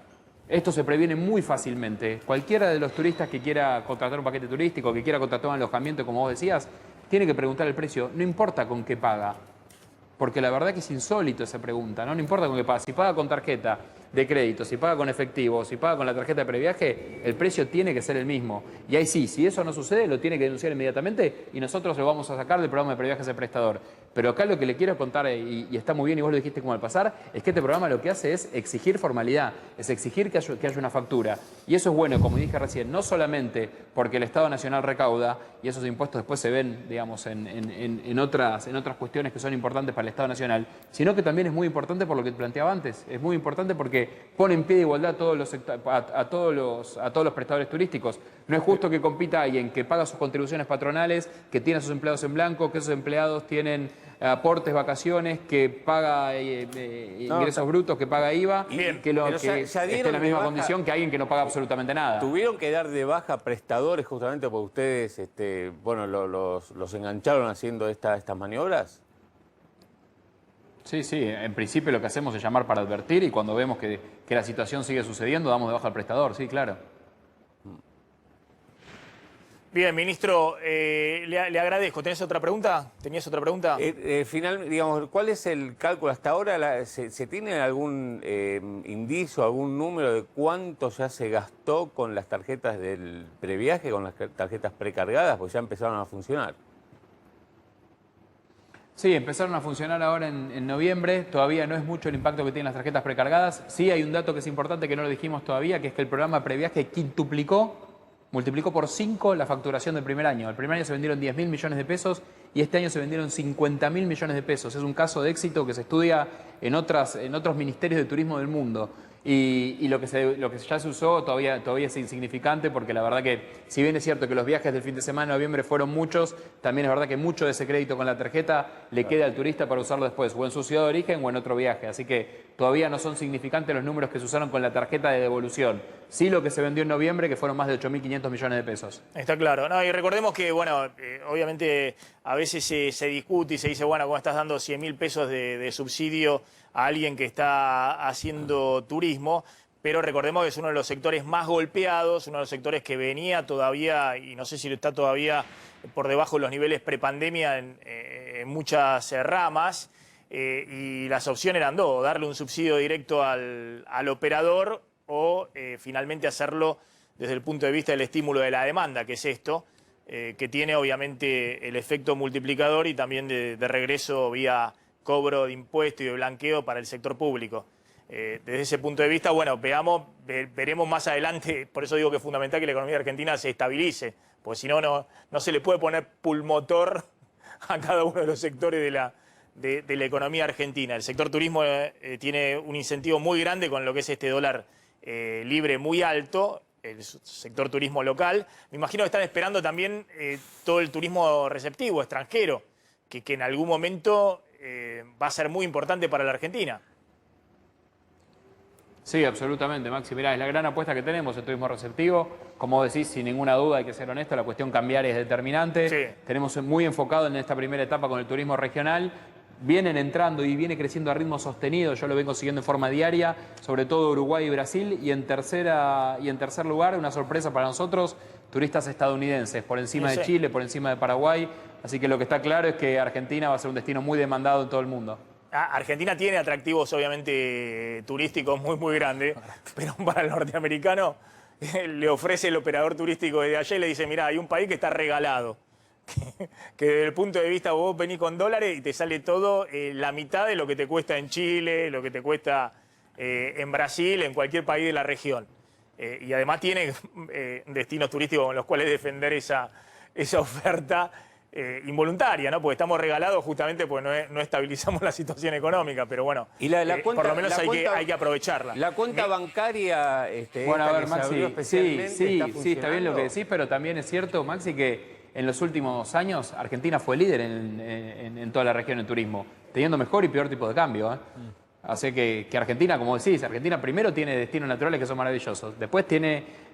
Esto se previene muy fácilmente. Cualquiera de los turistas que quiera contratar un paquete turístico, que quiera contratar un alojamiento, como vos decías, tiene que preguntar el precio. No importa con qué paga. Porque la verdad que es insólito esa pregunta, ¿no? No importa con qué paga. Si paga con tarjeta de crédito, si paga con efectivo, si paga con la tarjeta de previaje, el precio tiene que ser el mismo. Y ahí sí, si eso no sucede, lo tiene que denunciar inmediatamente y nosotros lo vamos a sacar del programa de previajes del prestador. Pero acá lo que le quiero contar, y está muy bien, y vos lo dijiste como al pasar, es que este programa lo que hace es exigir formalidad, es exigir que haya una factura. Y eso es bueno, como dije recién, no solamente porque el Estado Nacional recauda, y esos impuestos después se ven, digamos, en otras cuestiones que son importantes para el Estado Nacional, sino que también es muy importante por lo que te planteaba antes. Es muy importante porque pone en pie de igualdad a todos los prestadores turísticos. No es justo que compita alguien que paga sus contribuciones patronales, que tiene a sus empleados en blanco, que esos empleados tienen aportes, vacaciones, que paga ingresos brutos, que paga IVA, que esté en la misma condición que alguien que no paga absolutamente nada. ¿Tuvieron que dar de baja prestadores justamente porque ustedes los engancharon haciendo estas maniobras? Sí, en principio lo que hacemos es llamar para advertir y cuando vemos que la situación sigue sucediendo, damos de baja al prestador, sí, claro. Bien, ministro, le agradezco. ¿Tenés otra pregunta? ¿Tenías otra pregunta? Digamos, ¿cuál es el cálculo hasta ahora? ¿Se tiene algún indicio, algún número de cuánto ya se gastó con las tarjetas del previaje, con las tarjetas precargadas? Porque ya empezaron a funcionar. Sí, empezaron a funcionar ahora en noviembre. Todavía no es mucho el impacto que tienen las tarjetas precargadas. Sí hay un dato que es importante que no lo dijimos todavía, que es que el programa previaje multiplicó por 5 la facturación del primer año. El primer año se vendieron 10.000 millones de pesos y este año se vendieron 50.000 millones de pesos. Es un caso de éxito que se estudia en otros ministerios de turismo del mundo. Y lo que ya se usó todavía es insignificante porque la verdad que, si bien es cierto que los viajes del fin de semana de noviembre fueron muchos, también es verdad que mucho de ese crédito con la tarjeta le queda al turista para usarlo después, o en su ciudad de origen o en otro viaje. Así que todavía no son significantes los números que se usaron con la tarjeta de devolución. Sí lo que se vendió en noviembre, que fueron más de 8.500 millones de pesos. Está claro. No, y recordemos que, bueno, obviamente a veces se discute y se dice, bueno, ¿cómo estás dando 100.000 pesos de subsidio a alguien que está haciendo turismo? Pero recordemos que es uno de los sectores más golpeados, uno de los sectores que venía todavía, y no sé si está todavía por debajo de los niveles prepandemia en muchas ramas, y las opciones eran dos: darle un subsidio directo al operador o finalmente hacerlo desde el punto de vista del estímulo de la demanda, que es esto, que tiene obviamente el efecto multiplicador y también de regreso vía cobro de impuestos y de blanqueo para el sector público. Desde ese punto de vista, bueno, veremos más adelante. Por eso digo que es fundamental que la economía argentina se estabilice, porque si no, no se le puede poner pulmotor a cada uno de los sectores de la economía argentina. El sector turismo tiene un incentivo muy grande con lo que es este dólar libre muy alto, el sector turismo local. Me imagino que están esperando también todo el turismo receptivo, extranjero, que en algún momento va a ser muy importante para la Argentina. Sí, absolutamente, Maxi. Mirá, es la gran apuesta que tenemos, el turismo receptivo. Como decís, sin ninguna duda, hay que ser honesto, la cuestión cambiaria es determinante. Sí. Tenemos muy enfocado en esta primera etapa con el turismo regional. Vienen entrando y viene creciendo a ritmo sostenido, yo lo vengo siguiendo en forma diaria, sobre todo Uruguay y Brasil, y en tercer lugar, una sorpresa para nosotros, turistas estadounidenses, por encima de Chile, por encima de Paraguay, así que lo que está claro es que Argentina va a ser un destino muy demandado en todo el mundo. Argentina tiene atractivos obviamente turísticos muy grandes, pero para el norteamericano le ofrece el operador turístico desde allá y le dice, mirá, hay un país que está regalado. Que desde el punto de vista vos venís con dólares y te sale todo la mitad de lo que te cuesta en Chile, lo que te cuesta en Brasil, en cualquier país de la región. Y además tiene destinos turísticos con los cuales defender esa oferta involuntaria, ¿no? Porque estamos regalados justamente porque no estabilizamos la situación económica, pero bueno, y la cuenta, por lo menos hay que aprovecharla. La cuenta bancaria... bueno, a ver, Maxi, sí, está bien lo que decís, pero también es cierto, Maxi, que en los últimos años Argentina fue líder en toda la región en turismo, teniendo mejor y peor tipo de cambio. Así que Argentina, como decís, Argentina primero tiene destinos naturales que son maravillosos, después tiene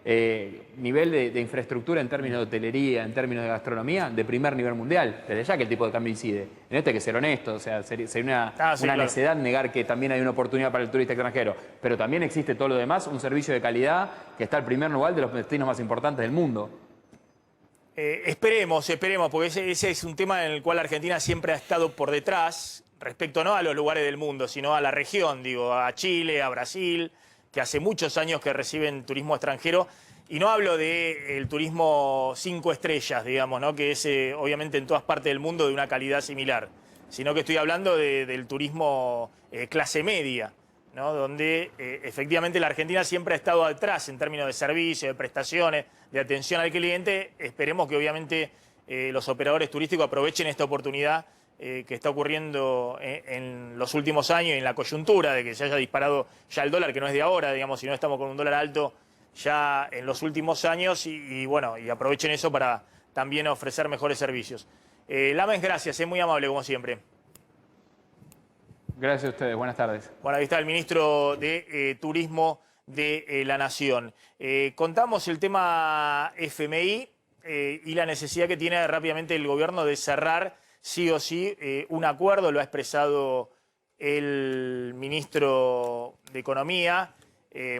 nivel de infraestructura en términos de hotelería, en términos de gastronomía, de primer nivel mundial. Desde ya que el tipo de cambio incide. En esto hay que ser honesto, o sea, sería una necedad negar que también hay una oportunidad para el turista extranjero. Pero también existe todo lo demás, un servicio de calidad que está al primer lugar de los destinos más importantes del mundo. Esperemos, porque ese es un tema en el cual Argentina siempre ha estado por detrás, respecto no a los lugares del mundo, sino a la región, digo, a Chile, a Brasil, que hace muchos años que reciben turismo extranjero. Y no hablo del turismo 5 estrellas, digamos, ¿no? Que es obviamente en todas partes del mundo de una calidad similar, sino que estoy hablando del turismo clase media, ¿no? Donde efectivamente la Argentina siempre ha estado atrás en términos de servicios, de prestaciones, de atención al cliente. Esperemos que obviamente los operadores turísticos aprovechen esta oportunidad que está ocurriendo en los últimos años, en la coyuntura de que se haya disparado ya el dólar, que no es de ahora, digamos, si no estamos con un dólar alto ya en los últimos años y bueno, y aprovechen eso para también ofrecer mejores servicios. Lames, gracias, es muy amable como siempre. Gracias a ustedes, buenas tardes. Bueno, ahí está el ministro de Turismo de la Nación. Contamos el tema FMI y la necesidad que tiene rápidamente el gobierno de cerrar sí o sí un acuerdo, lo ha expresado el ministro de Economía,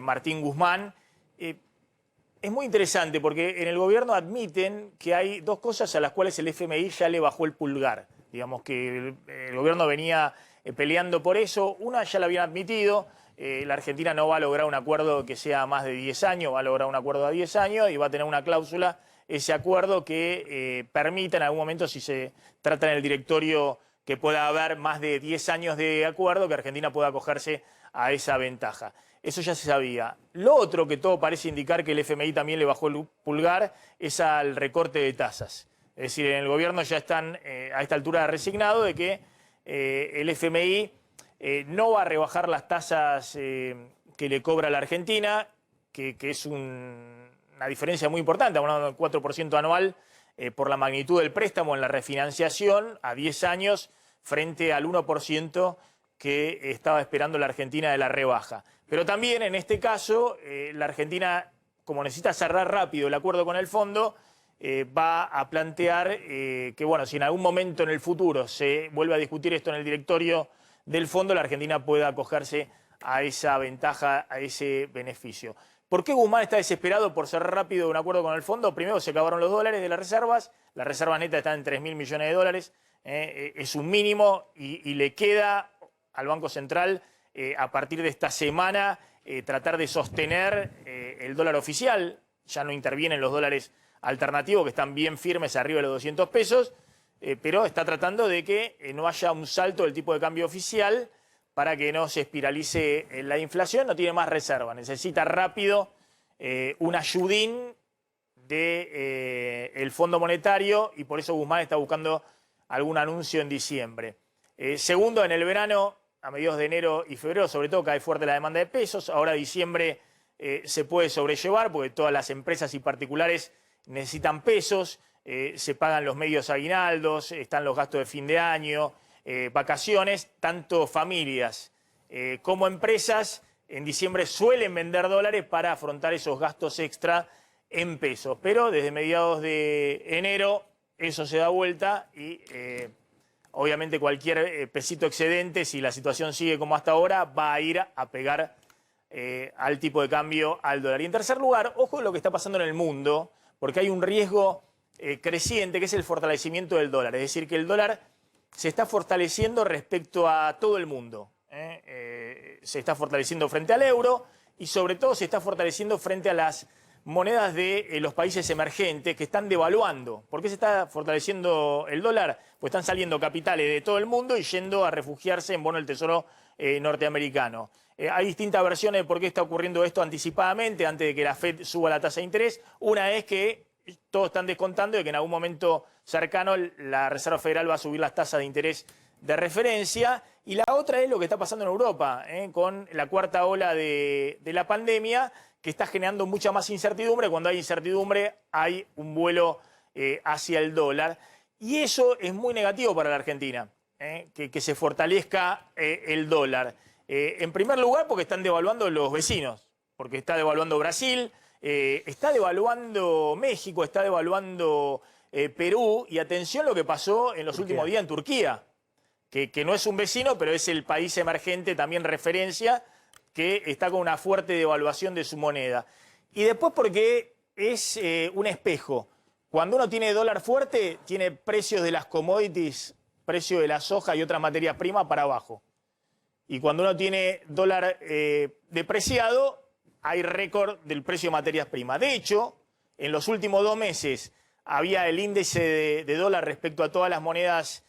Martín Guzmán. Es muy interesante porque en el gobierno admiten que hay dos cosas a las cuales el FMI ya le bajó el pulgar. Digamos que el gobierno venía peleando por eso. Una ya la habían admitido. La Argentina no va a lograr un acuerdo que sea más de 10 años, va a lograr un acuerdo a 10 años y va a tener una cláusula, ese acuerdo que permita en algún momento, si se trata en el directorio, que pueda haber más de 10 años de acuerdo, que Argentina pueda acogerse a esa ventaja. Eso ya se sabía. Lo otro que todo parece indicar que el FMI también le bajó el pulgar es al recorte de tasas. Es decir, en el gobierno ya están a esta altura resignados de que el FMI no va a rebajar las tasas que le cobra a la Argentina, que es una diferencia muy importante, hablando del 4% anual por la magnitud del préstamo en la refinanciación a 10 años frente al 1% que estaba esperando la Argentina de la rebaja. Pero también en este caso la Argentina, como necesita cerrar rápido el acuerdo con el fondo, va a plantear que, bueno, si en algún momento en el futuro se vuelve a discutir esto en el directorio del fondo, la Argentina pueda acogerse a esa ventaja, a ese beneficio. ¿Por qué Guzmán está desesperado por cerrar rápido un acuerdo con el fondo? Primero, se acabaron los dólares de las reservas neta está en 3.000 millones de dólares, es un mínimo y le queda al Banco Central a partir de esta semana tratar de sostener el dólar oficial. Ya no intervienen los dólares alternativos que están bien firmes arriba de los 200 pesos, pero está tratando de que no haya un salto del tipo de cambio oficial para que no se espiralice la inflación. No tiene más reserva, necesita rápido un ayudín del Fondo Monetario y por eso Guzmán está buscando algún anuncio en diciembre. Segundo, en el verano, a mediados de enero y febrero, sobre todo cae fuerte la demanda de pesos. Ahora diciembre se puede sobrellevar porque todas las empresas y particulares necesitan pesos, se pagan los medios aguinaldos, están los gastos de fin de año, vacaciones. Tanto familias como empresas en diciembre suelen vender dólares para afrontar esos gastos extra en pesos. Pero desde mediados de enero eso se da vuelta y obviamente cualquier pesito excedente, si la situación sigue como hasta ahora, va a ir a pegar al tipo de cambio, al dólar. Y en tercer lugar, ojo lo que está pasando en el mundo, porque hay un riesgo creciente que es el fortalecimiento del dólar. Es decir, que el dólar se está fortaleciendo respecto a todo el mundo. Se está fortaleciendo frente al euro y sobre todo se está fortaleciendo frente a las monedas de los países emergentes que están devaluando. ¿Por qué se está fortaleciendo el dólar? Pues están saliendo capitales de todo el mundo y yendo a refugiarse en bono del Tesoro norteamericano. Hay distintas versiones de por qué está ocurriendo esto anticipadamente, antes de que la Fed suba la tasa de interés. Una es que todos están descontando de que en algún momento cercano la Reserva Federal va a subir las tasas de interés de referencia. Y la otra es lo que está pasando en Europa, con la cuarta ola de la pandemia, que está generando mucha más incertidumbre. Cuando hay incertidumbre hay un vuelo hacia el dólar. Y eso es muy negativo para la Argentina, que se fortalezca el dólar. En primer lugar, porque están devaluando los vecinos, porque está devaluando Brasil, está devaluando México, está devaluando Perú, y atención lo que pasó en los últimos días en Turquía, que no es un vecino, pero es el país emergente, también referencia, que está con una fuerte devaluación de su moneda. Y después porque es un espejo. Cuando uno tiene dólar fuerte, tiene precios de las commodities, precio de la soja y otras materias primas para abajo. Y cuando uno tiene dólar depreciado, hay récord del precio de materias primas. De hecho, en los últimos 2 meses había el índice de dólar respecto a todas las monedas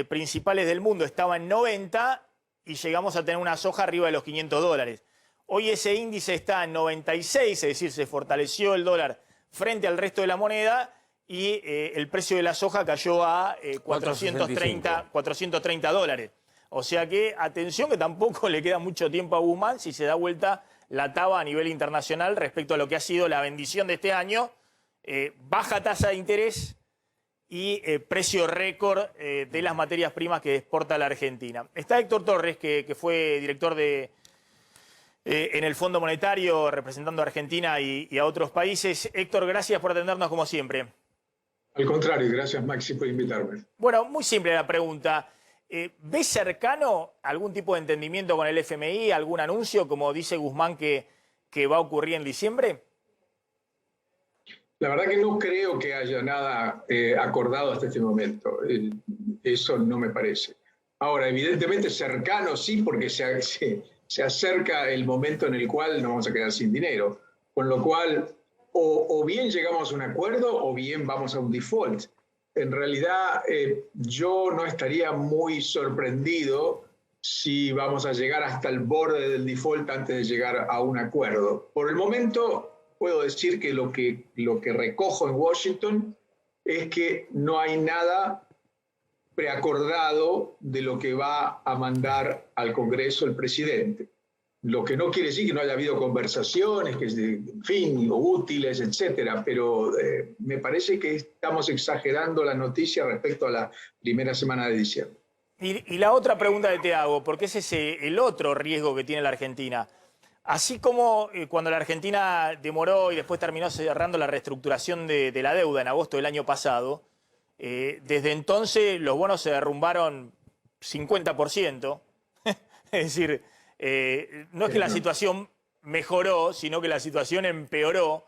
principales del mundo, estaba en 90 y llegamos a tener una soja arriba de los $500. Hoy ese índice está en 96, es decir, se fortaleció el dólar frente al resto de la moneda y el precio de la soja cayó a $430. O sea que, atención, que tampoco le queda mucho tiempo a Guzmán si se da vuelta la taba a nivel internacional respecto a lo que ha sido la bendición de este año, baja tasa de interés y precio récord de las materias primas que exporta la Argentina. Está Héctor Torres, que fue director en el Fondo Monetario, representando a Argentina y a otros países. Héctor, gracias por atendernos como siempre. Al contrario, gracias Maxi por invitarme. Bueno, muy simple la pregunta. ¿Ves cercano algún tipo de entendimiento con el FMI, algún anuncio, como dice Guzmán, que va a ocurrir en diciembre? La verdad que no creo que haya nada acordado hasta este momento. Eso no me parece. Ahora, evidentemente cercano sí, porque se acerca el momento en el cual nos vamos a quedar sin dinero. Con lo cual, o bien llegamos a un acuerdo o bien vamos a un default. En realidad, yo no estaría muy sorprendido si vamos a llegar hasta el borde del default antes de llegar a un acuerdo. Por el momento, puedo decir que lo que recojo en Washington es que no hay nada preacordado de lo que va a mandar al Congreso el presidente. Lo que no quiere decir que no haya habido conversaciones, que en fin, útiles, etcétera, pero me parece que estamos exagerando la noticia respecto a la primera semana de diciembre. Y la otra pregunta que te hago, porque ese es el otro riesgo que tiene la Argentina. Así como cuando la Argentina demoró y después terminó cerrando la reestructuración de la deuda en agosto del año pasado, desde entonces los bonos se derrumbaron 50%. Es decir, no es que la situación mejoró, sino que la situación empeoró.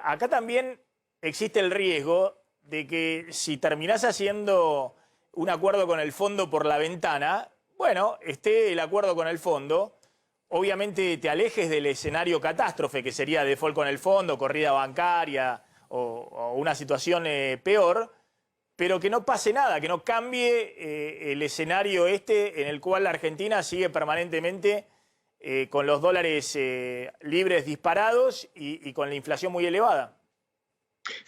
Acá también existe el riesgo de que si terminás haciendo un acuerdo con el fondo por la ventana, bueno, esté el acuerdo con el fondo, obviamente te alejes del escenario catástrofe, que sería default con el fondo, corrida bancaria o una situación peor, pero que no pase nada, que no cambie el escenario en el cual la Argentina sigue permanentemente con los dólares libres disparados y con la inflación muy elevada.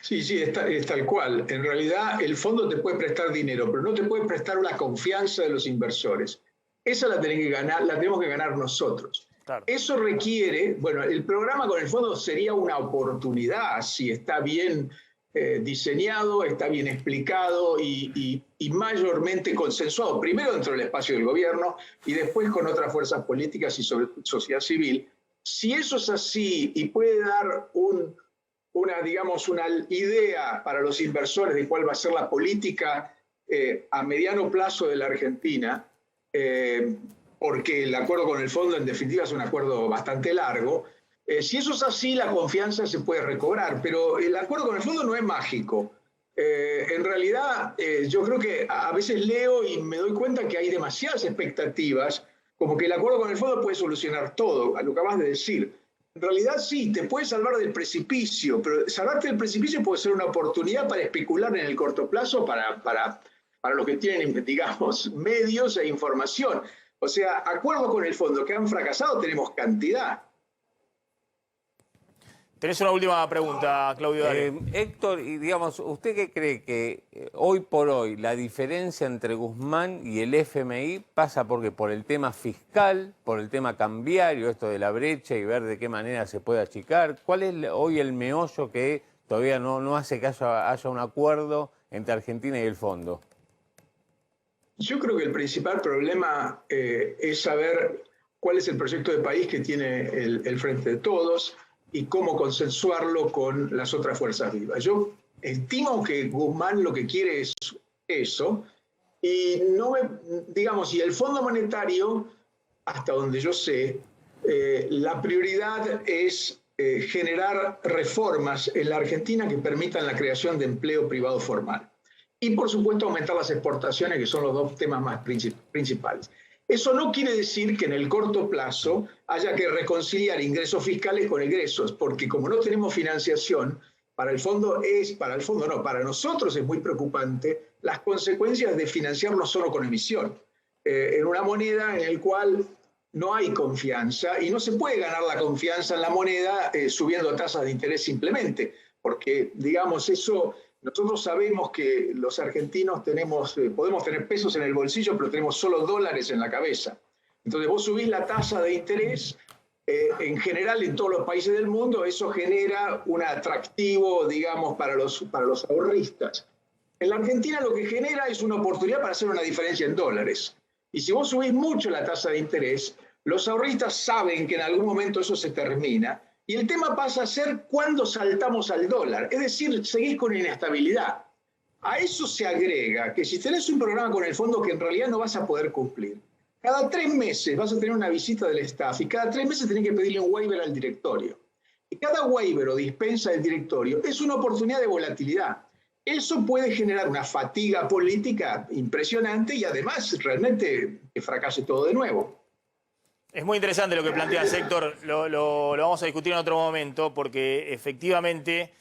Sí, es tal cual. En realidad el fondo te puede prestar dinero, pero no te puede prestar la confianza de los inversores. Esa la tenemos que ganar nosotros. Claro. Eso requiere, bueno, el programa con el fondo sería una oportunidad si está bien diseñado, está bien explicado y mayormente consensuado, primero dentro del espacio del gobierno y después con otras fuerzas políticas y sobre sociedad civil. Si eso es así y puede dar una idea para los inversores de cuál va a ser la política a mediano plazo de la Argentina, porque el acuerdo con el fondo en definitiva es un acuerdo bastante largo. Si eso es así, la confianza se puede recobrar, pero el acuerdo con el fondo no es mágico. En realidad, yo creo que a veces leo y me doy cuenta que hay demasiadas expectativas, como que el acuerdo con el fondo puede solucionar todo, a lo que acabas de decir. En realidad sí, te puede salvar del precipicio, pero salvarte del precipicio puede ser una oportunidad para especular en el corto plazo para los que tienen, digamos, medios e información. O sea, acuerdos con el fondo que han fracasado tenemos cantidad. Tenés una última pregunta, Claudio. Héctor, y digamos, ¿usted qué cree que hoy por hoy la diferencia entre Guzmán y el FMI pasa por el tema fiscal, por el tema cambiario, esto de la brecha y ver de qué manera se puede achicar? ¿Cuál es hoy el meollo que todavía no hace que haya un acuerdo entre Argentina y el fondo? Yo creo que el principal problema es saber cuál es el proyecto de país que tiene el Frente de Todos y cómo consensuarlo con las otras fuerzas vivas. Yo estimo que Guzmán lo que quiere es eso, y y el Fondo Monetario, hasta donde yo sé, la prioridad es generar reformas en la Argentina que permitan la creación de empleo privado formal. Y, por supuesto, aumentar las exportaciones, que son los dos temas más principales. Eso no quiere decir que en el corto plazo haya que reconciliar ingresos fiscales con egresos, porque como no tenemos financiación, para nosotros es muy preocupante las consecuencias de financiarlo solo con emisión, en una moneda en la cual no hay confianza, y no se puede ganar la confianza en la moneda subiendo tasas de interés simplemente, porque, nosotros sabemos que los argentinos podemos tener pesos en el bolsillo, pero tenemos solo dólares en la cabeza. Entonces vos subís la tasa de interés, en general en todos los países del mundo, eso genera un atractivo, para los ahorristas. En la Argentina lo que genera es una oportunidad para hacer una diferencia en dólares. Y si vos subís mucho la tasa de interés, los ahorristas saben que en algún momento eso se termina, y el tema pasa a ser cuándo saltamos al dólar, es decir, seguís con inestabilidad. A eso se agrega que si tenés un programa con el fondo que en realidad no vas a poder cumplir, cada 3 meses vas a tener una visita del staff y cada 3 meses tenés que pedirle un waiver al directorio. Y cada waiver o dispensa del directorio es una oportunidad de volatilidad. Eso puede generar una fatiga política impresionante y además realmente que fracase todo de nuevo. Es muy interesante lo que planteas, Héctor. Lo vamos a discutir en otro momento, porque efectivamente,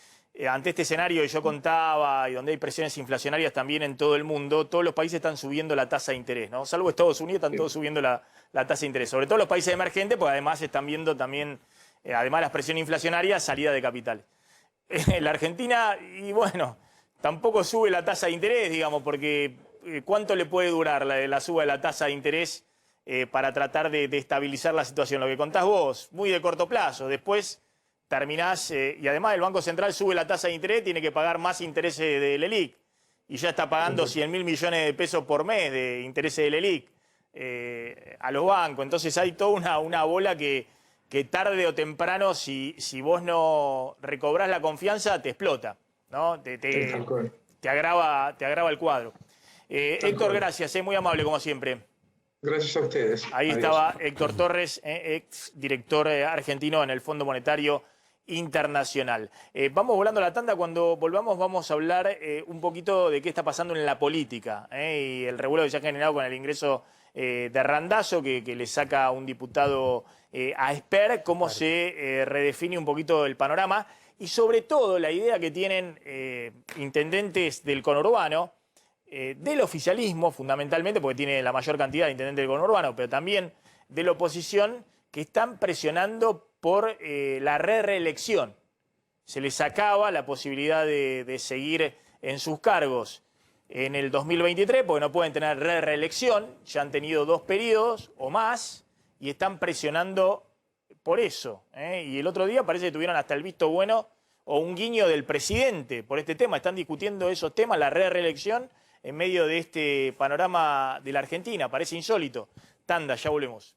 ante este escenario que yo contaba y donde hay presiones inflacionarias también en todo el mundo, todos los países están subiendo la tasa de interés, ¿no? Salvo Estados Unidos, están todos subiendo la tasa de interés. Sobre todo los países emergentes, porque además están viendo también, además de las presiones inflacionarias, salida de capital. La Argentina, tampoco sube la tasa de interés, porque ¿cuánto le puede durar la suba de la tasa de interés para tratar de estabilizar la situación? Lo que contás vos, muy de corto plazo. Después terminás, y además el Banco Central sube la tasa de interés, tiene que pagar más intereses del ELIC. Y ya está pagando 100.000 millones de pesos por mes de intereses del ELIC a los bancos. Entonces hay toda una bola que tarde o temprano, si vos no recobrás la confianza, te explota, ¿no? Te agrava el cuadro. Héctor, gracias, muy amable como siempre. Gracias a ustedes. Ahí Adiós. estaba Héctor Torres, ex director argentino en el Fondo Monetario Internacional. Vamos volando la tanda. Cuando volvamos vamos a hablar un poquito de qué está pasando en la política y el revuelo que se ha generado con el ingreso de Randazzo, que le saca un diputado a Esper, cómo se redefine un poquito el panorama y sobre todo la idea que tienen intendentes del conurbano, del oficialismo fundamentalmente, porque tiene la mayor cantidad de intendentes del conurbano, pero también de la oposición, que están presionando por la reelección. Se les acaba la posibilidad de seguir en sus cargos en el 2023, porque no pueden tener reelección, ya han tenido 2 periodos o más, y están presionando por eso. Y el otro día parece que tuvieron hasta el visto bueno o un guiño del presidente por este tema. Están discutiendo esos temas, la reelección, en medio de este panorama de la Argentina. Parece insólito. Tanda, ya volvemos.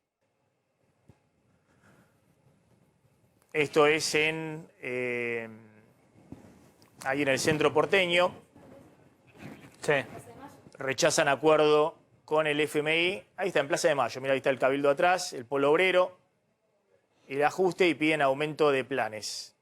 Esto es ahí en el centro porteño. Sí. Rechazan acuerdo con el FMI. Ahí está, en Plaza de Mayo. Mira, ahí está el Cabildo atrás, el Polo Obrero, el ajuste y piden aumento de planes.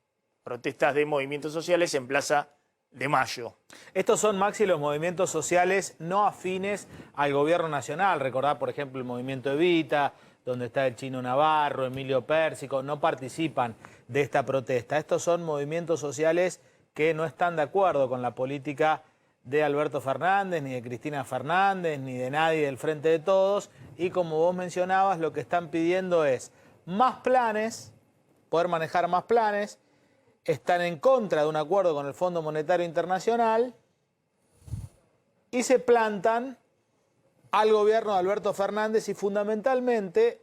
Protestas de movimientos sociales en Plaza de Mayo. Estos son, Maxi, los movimientos sociales no afines al gobierno nacional. Recordad, por ejemplo, el movimiento Evita, donde está el Chino Navarro, Emilio Pérsico, no participan de esta protesta. Estos son movimientos sociales que no están de acuerdo con la política de Alberto Fernández, ni de Cristina Fernández, ni de nadie del Frente de Todos. Y como vos mencionabas, lo que están pidiendo es más planes, poder manejar más planes. Están en contra de un acuerdo con el Fondo Monetario Internacional y se plantan al gobierno de Alberto Fernández y fundamentalmente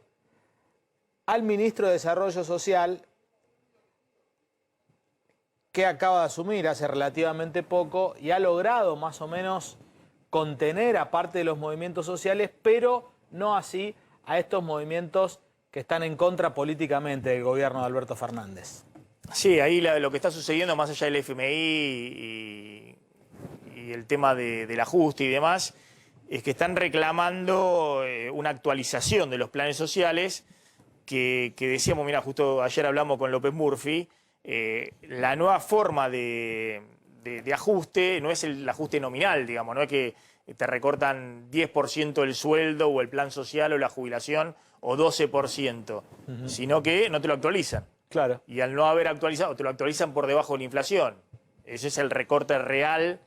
al ministro de Desarrollo Social, que acaba de asumir hace relativamente poco y ha logrado más o menos contener a parte de los movimientos sociales, pero no así a estos movimientos que están en contra políticamente del gobierno de Alberto Fernández. Sí, ahí lo que está sucediendo, más allá del FMI y el tema del ajuste y demás, es que están reclamando una actualización de los planes sociales que decíamos, mira, justo ayer hablamos con López Murphy, la nueva forma de ajuste no es el ajuste nominal, digamos, no es que te recortan 10% el sueldo o el plan social o la jubilación o 12%, sino que no te lo actualizan. Claro. Y al no haber actualizado, te lo actualizan por debajo de la inflación. Ese es el recorte real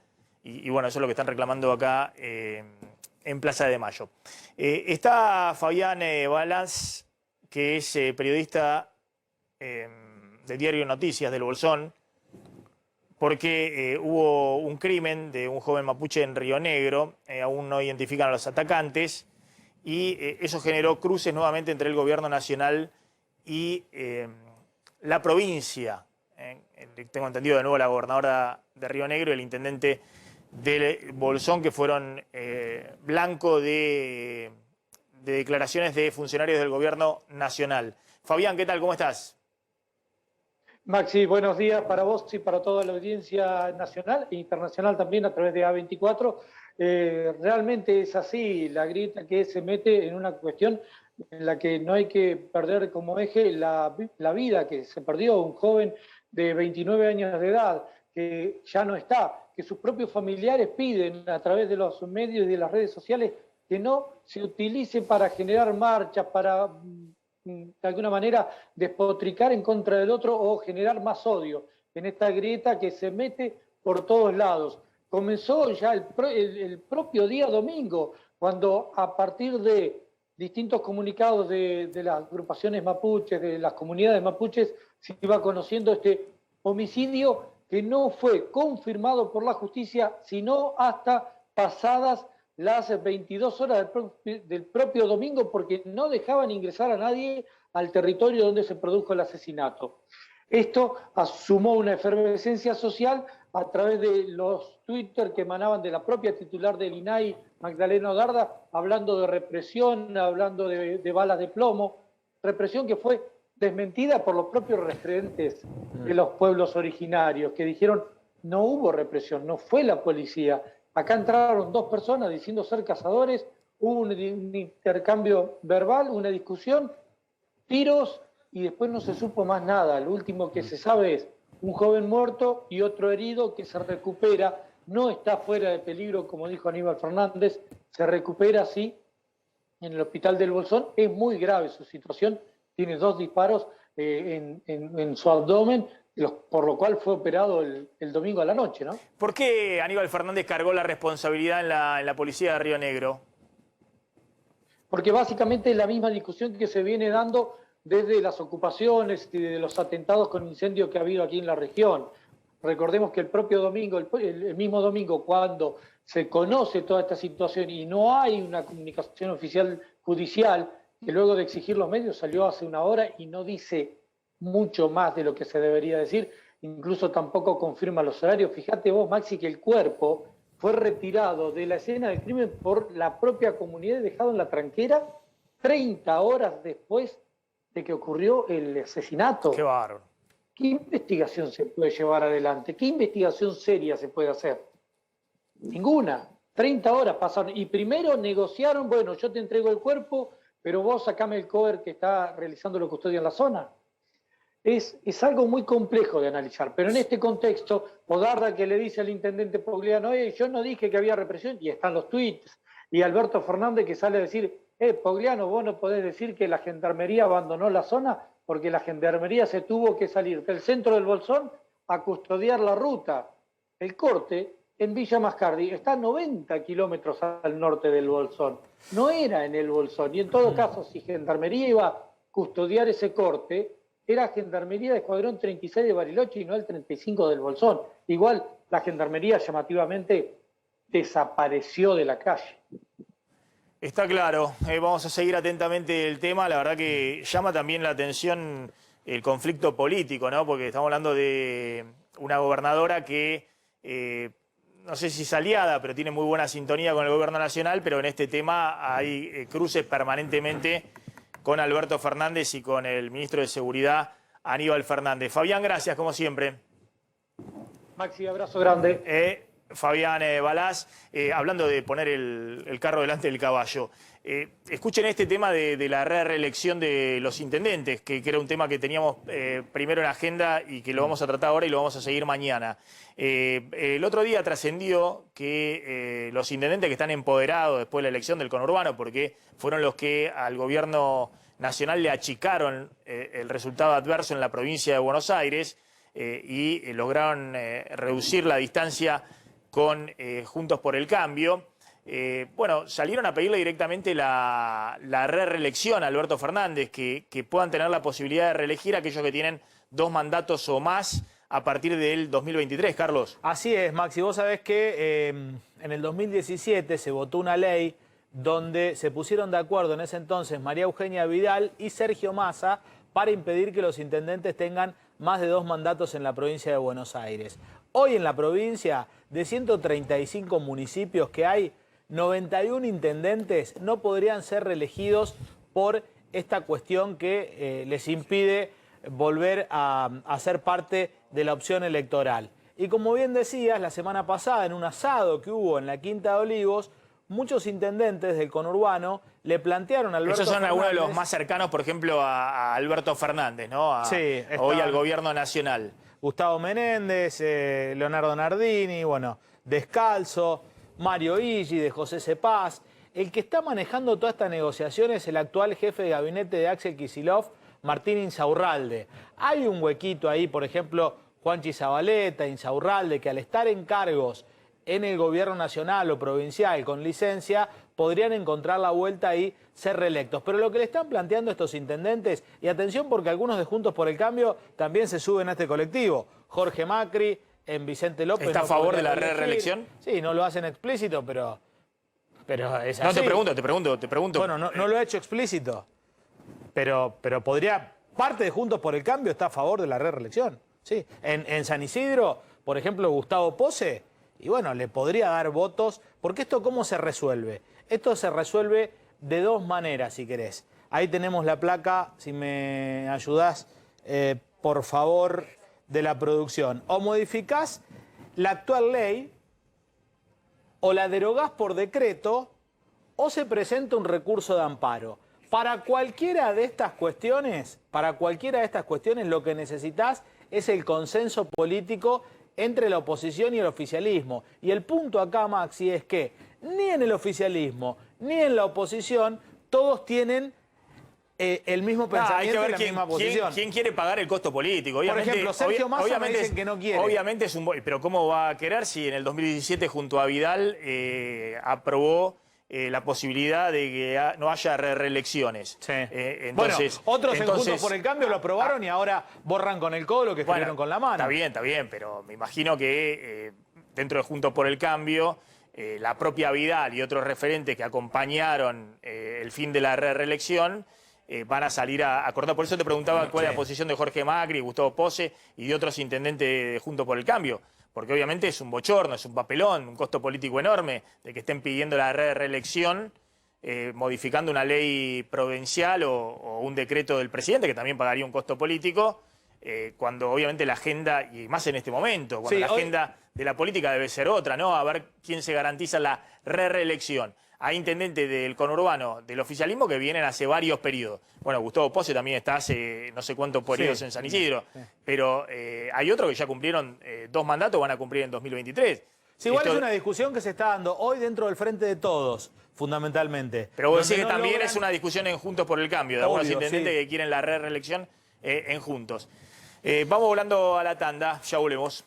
y bueno, eso es lo que están reclamando acá en Plaza de Mayo. Está Fabián Balaz, que es periodista de Diario Noticias del Bolsón, porque hubo un crimen de un joven mapuche en Río Negro, aún no identifican a los atacantes, y eso generó cruces nuevamente entre el gobierno nacional y la provincia. Tengo entendido de nuevo la gobernadora de Río Negro y el intendente del Bolsón, que fueron blanco de declaraciones de funcionarios del gobierno nacional. Fabián, ¿qué tal? ¿Cómo estás? Maxi, buenos días para vos y para toda la audiencia nacional e internacional también a través de A24. Realmente es así, la grieta que se mete en una cuestión en la que no hay que perder como eje la vida que se perdió, un joven de 29 años de edad que ya no está, que sus propios familiares piden a través de los medios y de las redes sociales que no se utilice para generar marchas, para de alguna manera despotricar en contra del otro o generar más odio en esta grieta que se mete por todos lados. Comenzó ya el propio día domingo, cuando a partir de distintos comunicados de las agrupaciones mapuches, de las comunidades mapuches, se iba conociendo este homicidio que no fue confirmado por la justicia, sino hasta pasadas las 22 horas del propio domingo, porque no dejaban ingresar a nadie al territorio donde se produjo el asesinato. Esto sumó una efervescencia social a través de los Twitter que emanaban de la propia titular del INAI, Magdalena Odarda, hablando de represión, hablando de balas de plomo, represión que fue desmentida por los propios referentes de los pueblos originarios, que dijeron no hubo represión, no fue la policía. Acá entraron dos personas diciendo ser cazadores, hubo un intercambio verbal, una discusión, tiros y después no se supo más nada. Lo último que se sabe es un joven muerto y otro herido que se recupera, no está fuera de peligro, como dijo Aníbal Fernández, se recupera sí en el hospital del Bolsón. Es muy grave su situación, tiene 2 disparos en su abdomen, por lo cual fue operado el domingo a la noche, ¿no? ¿Por qué Aníbal Fernández cargó la responsabilidad en la policía de Río Negro? Porque básicamente es la misma discusión que se viene dando desde las ocupaciones y de los atentados con incendio que ha habido aquí en la región. Recordemos que el propio domingo, el mismo domingo, cuando se conoce toda esta situación y no hay una comunicación oficial judicial, que luego de exigir los medios salió hace una hora y no dice mucho más de lo que se debería decir, incluso tampoco confirma los horarios. Fíjate vos, Maxi, que el cuerpo fue retirado de la escena del crimen por la propia comunidad y dejado en la tranquera 30 horas después de que ocurrió el asesinato. ¡Qué bárbaro! ¿Qué investigación se puede llevar adelante? ¿Qué investigación seria se puede hacer? Ninguna. 30 horas pasaron y primero negociaron, bueno, yo te entrego el cuerpo, pero vos sacame el cover que está realizando la custodia en la zona. Es algo muy complejo de analizar, pero en este contexto, Odarda que le dice al intendente Pogliano, yo no dije que había represión, y están los tweets, y Alberto Fernández que sale a decir, Pogliano, vos no podés decir que la gendarmería abandonó la zona, porque la gendarmería se tuvo que salir del centro del Bolsón a custodiar la ruta. El corte en Villa Mascardi está a 90 kilómetros al norte del Bolsón, no era en el Bolsón, y en todo caso, si gendarmería iba a custodiar ese corte, era Gendarmería de Escuadrón 36 de Bariloche y no el 35 del Bolsón. Igual la Gendarmería llamativamente desapareció de la calle. Está claro, vamos a seguir atentamente el tema. La verdad que llama también la atención el conflicto político, ¿no? Porque estamos hablando de una gobernadora que, no sé si es aliada, pero tiene muy buena sintonía con el gobierno nacional, pero en este tema hay cruces permanentemente con Alberto Fernández y con el ministro de Seguridad, Aníbal Fernández. Fabián, gracias, como siempre. Maxi, abrazo grande. Fabián Balaz, hablando de poner el carro delante del caballo. Escuchen este tema de la reelección de los intendentes, que era un tema que teníamos primero en agenda y que lo vamos a tratar ahora y lo vamos a seguir mañana. El otro día trascendió que los intendentes que están empoderados después de la elección del conurbano, porque fueron los que al gobierno nacional le achicaron el resultado adverso en la provincia de Buenos Aires y lograron reducir la distancia con Juntos por el Cambio. Bueno, salieron a pedirle directamente la reelección a Alberto Fernández, que puedan tener la posibilidad de reelegir a aquellos que tienen 2 mandatos o más a partir del 2023, Carlos. Así es, Maxi. Vos sabés que en el 2017 se votó una ley donde se pusieron de acuerdo en ese entonces María Eugenia Vidal y Sergio Massa para impedir que los intendentes tengan más de 2 mandatos en la provincia de Buenos Aires. Hoy en la provincia, de 135 municipios que hay, 91 intendentes no podrían ser reelegidos por esta cuestión que les impide volver a ser parte de la opción electoral. Y como bien decías, la semana pasada en un asado que hubo en la Quinta de Olivos, muchos intendentes del conurbano le plantearon a Alberto Esos son Fernández, algunos de los más cercanos, por ejemplo, a Alberto Fernández, ¿no? Sí, hoy al gobierno nacional. Gustavo Menéndez, Leonardo Nardini, bueno, Descalzo, Mario Illi, de José Cepaz. El que está manejando toda esta negociación es el actual jefe de gabinete de Axel Kicillof, Martín Insaurralde. Hay un huequito ahí, por ejemplo, Juanchi Zabaleta, Insaurralde, que al estar en cargos en el gobierno nacional o provincial con licencia, podrían encontrar la vuelta y ser reelectos. Pero lo que le están planteando estos intendentes, y atención porque algunos de Juntos por el Cambio también se suben a este colectivo. Jorge Macri, en Vicente López. ¿Está a favor de la reelección? Sí, no lo hacen explícito, pero es así. No, te pregunto. Bueno, no lo he hecho explícito, pero podría... Parte de Juntos por el Cambio está a favor de la reelección. Sí. En San Isidro, por ejemplo, Gustavo Pose, y bueno, le podría dar votos, porque esto ¿cómo se resuelve? Esto se resuelve de 2 maneras, si querés. Ahí tenemos la placa, si me ayudás, por favor, de la producción. O modificás la actual ley, o la derogás por decreto, o se presenta un recurso de amparo. Para cualquiera de estas cuestiones, lo que necesitas es el consenso político entre la oposición y el oficialismo. Y el punto acá, Maxi, es que ni en el oficialismo ni en la oposición todos tienen el mismo pensamiento y la misma posición. ¿Quién quiere pagar el costo político? Por ejemplo, Sergio Massa me dicen que no quiere. Obviamente es un... Pero ¿cómo va a querer si en el 2017 junto a Vidal aprobó la posibilidad de que no haya reelecciones? Sí. Entonces, bueno, otros en Juntos por el Cambio lo aprobaron y ahora borran con el codo lo que escribieron con la mano. Está bien, pero me imagino que dentro de Juntos por el Cambio, la propia Vidal y otros referentes que acompañaron el fin de la reelección van a salir a acordar. Por eso te preguntaba cuál es la posición de Jorge Macri, Gustavo Pose y de otros intendentes de Juntos por el Cambio. Porque obviamente es un bochorno, es un papelón, un costo político enorme de que estén pidiendo la reelección, modificando una ley provincial o un decreto del presidente, que también pagaría un costo político, cuando obviamente la agenda, y más en este momento, cuando la agenda de la política debe ser otra, ¿no? A ver quién se garantiza la reelección. Hay intendentes del conurbano, del oficialismo, que vienen hace varios periodos. Bueno, Gustavo Pose también está hace no sé cuántos periodos en San Isidro. Pero hay otros que ya cumplieron 2 mandatos, van a cumplir en 2023. Sí, igual es una discusión que se está dando hoy dentro del Frente de Todos, fundamentalmente. Pero vos decís que también es una discusión en Juntos por el Cambio, de algunos intendentes que quieren la reelección en Juntos. Vamos volando a la tanda, ya volvemos.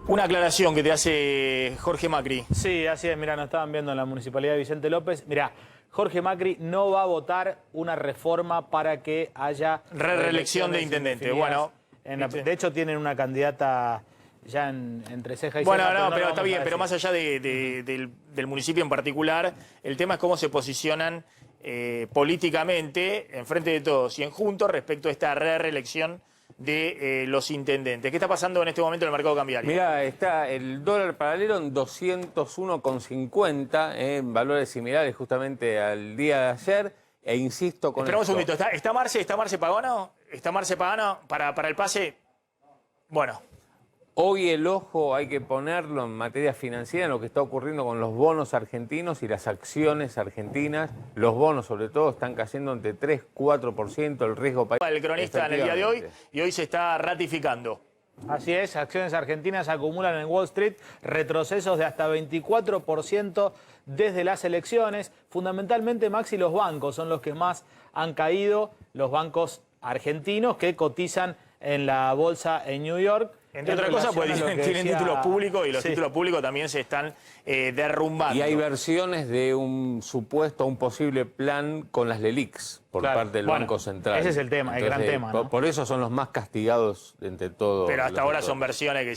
Una aclaración que te hace Jorge Macri. Sí, así es. Mirá, nos estaban viendo en la Municipalidad de Vicente López. Mirá, Jorge Macri no va a votar una reforma para que haya reelección de intendente. Bueno, de hecho tienen una candidata ya entre ceja y ceja. Bueno, pero está bien, pero más allá del municipio en particular, el tema es cómo se posicionan políticamente en Frente de Todos y en Juntos respecto a esta reelección de los intendentes. ¿Qué está pasando en este momento en el mercado cambiario? Mirá, está el dólar paralelo en 201,50, en valores similares justamente al día de ayer. E insisto con Esperamos esto. un momento. ¿Está Marce Pagano? ¿Está Marce Pagano para el pase? Bueno. Hoy el ojo hay que ponerlo en materia financiera en lo que está ocurriendo con los bonos argentinos y las acciones argentinas. Los bonos, sobre todo, están cayendo entre 3-4%. El riesgo país. El cronista en el día de hoy y hoy se está ratificando. Así es, acciones argentinas acumulan en Wall Street retrocesos de hasta 24% desde las elecciones. Fundamentalmente, Maxi, los bancos son los que más han caído, los bancos argentinos que cotizan en la bolsa en New York. Entre otras cosas, pues tienen títulos públicos y los títulos públicos también se están derrumbando. Y hay versiones de un supuesto, un posible plan con las LELIQs por parte del Banco Central. Ese es el tema, el gran tema, ¿no? Por eso son los más castigados entre todos. Pero hasta ahora son versiones que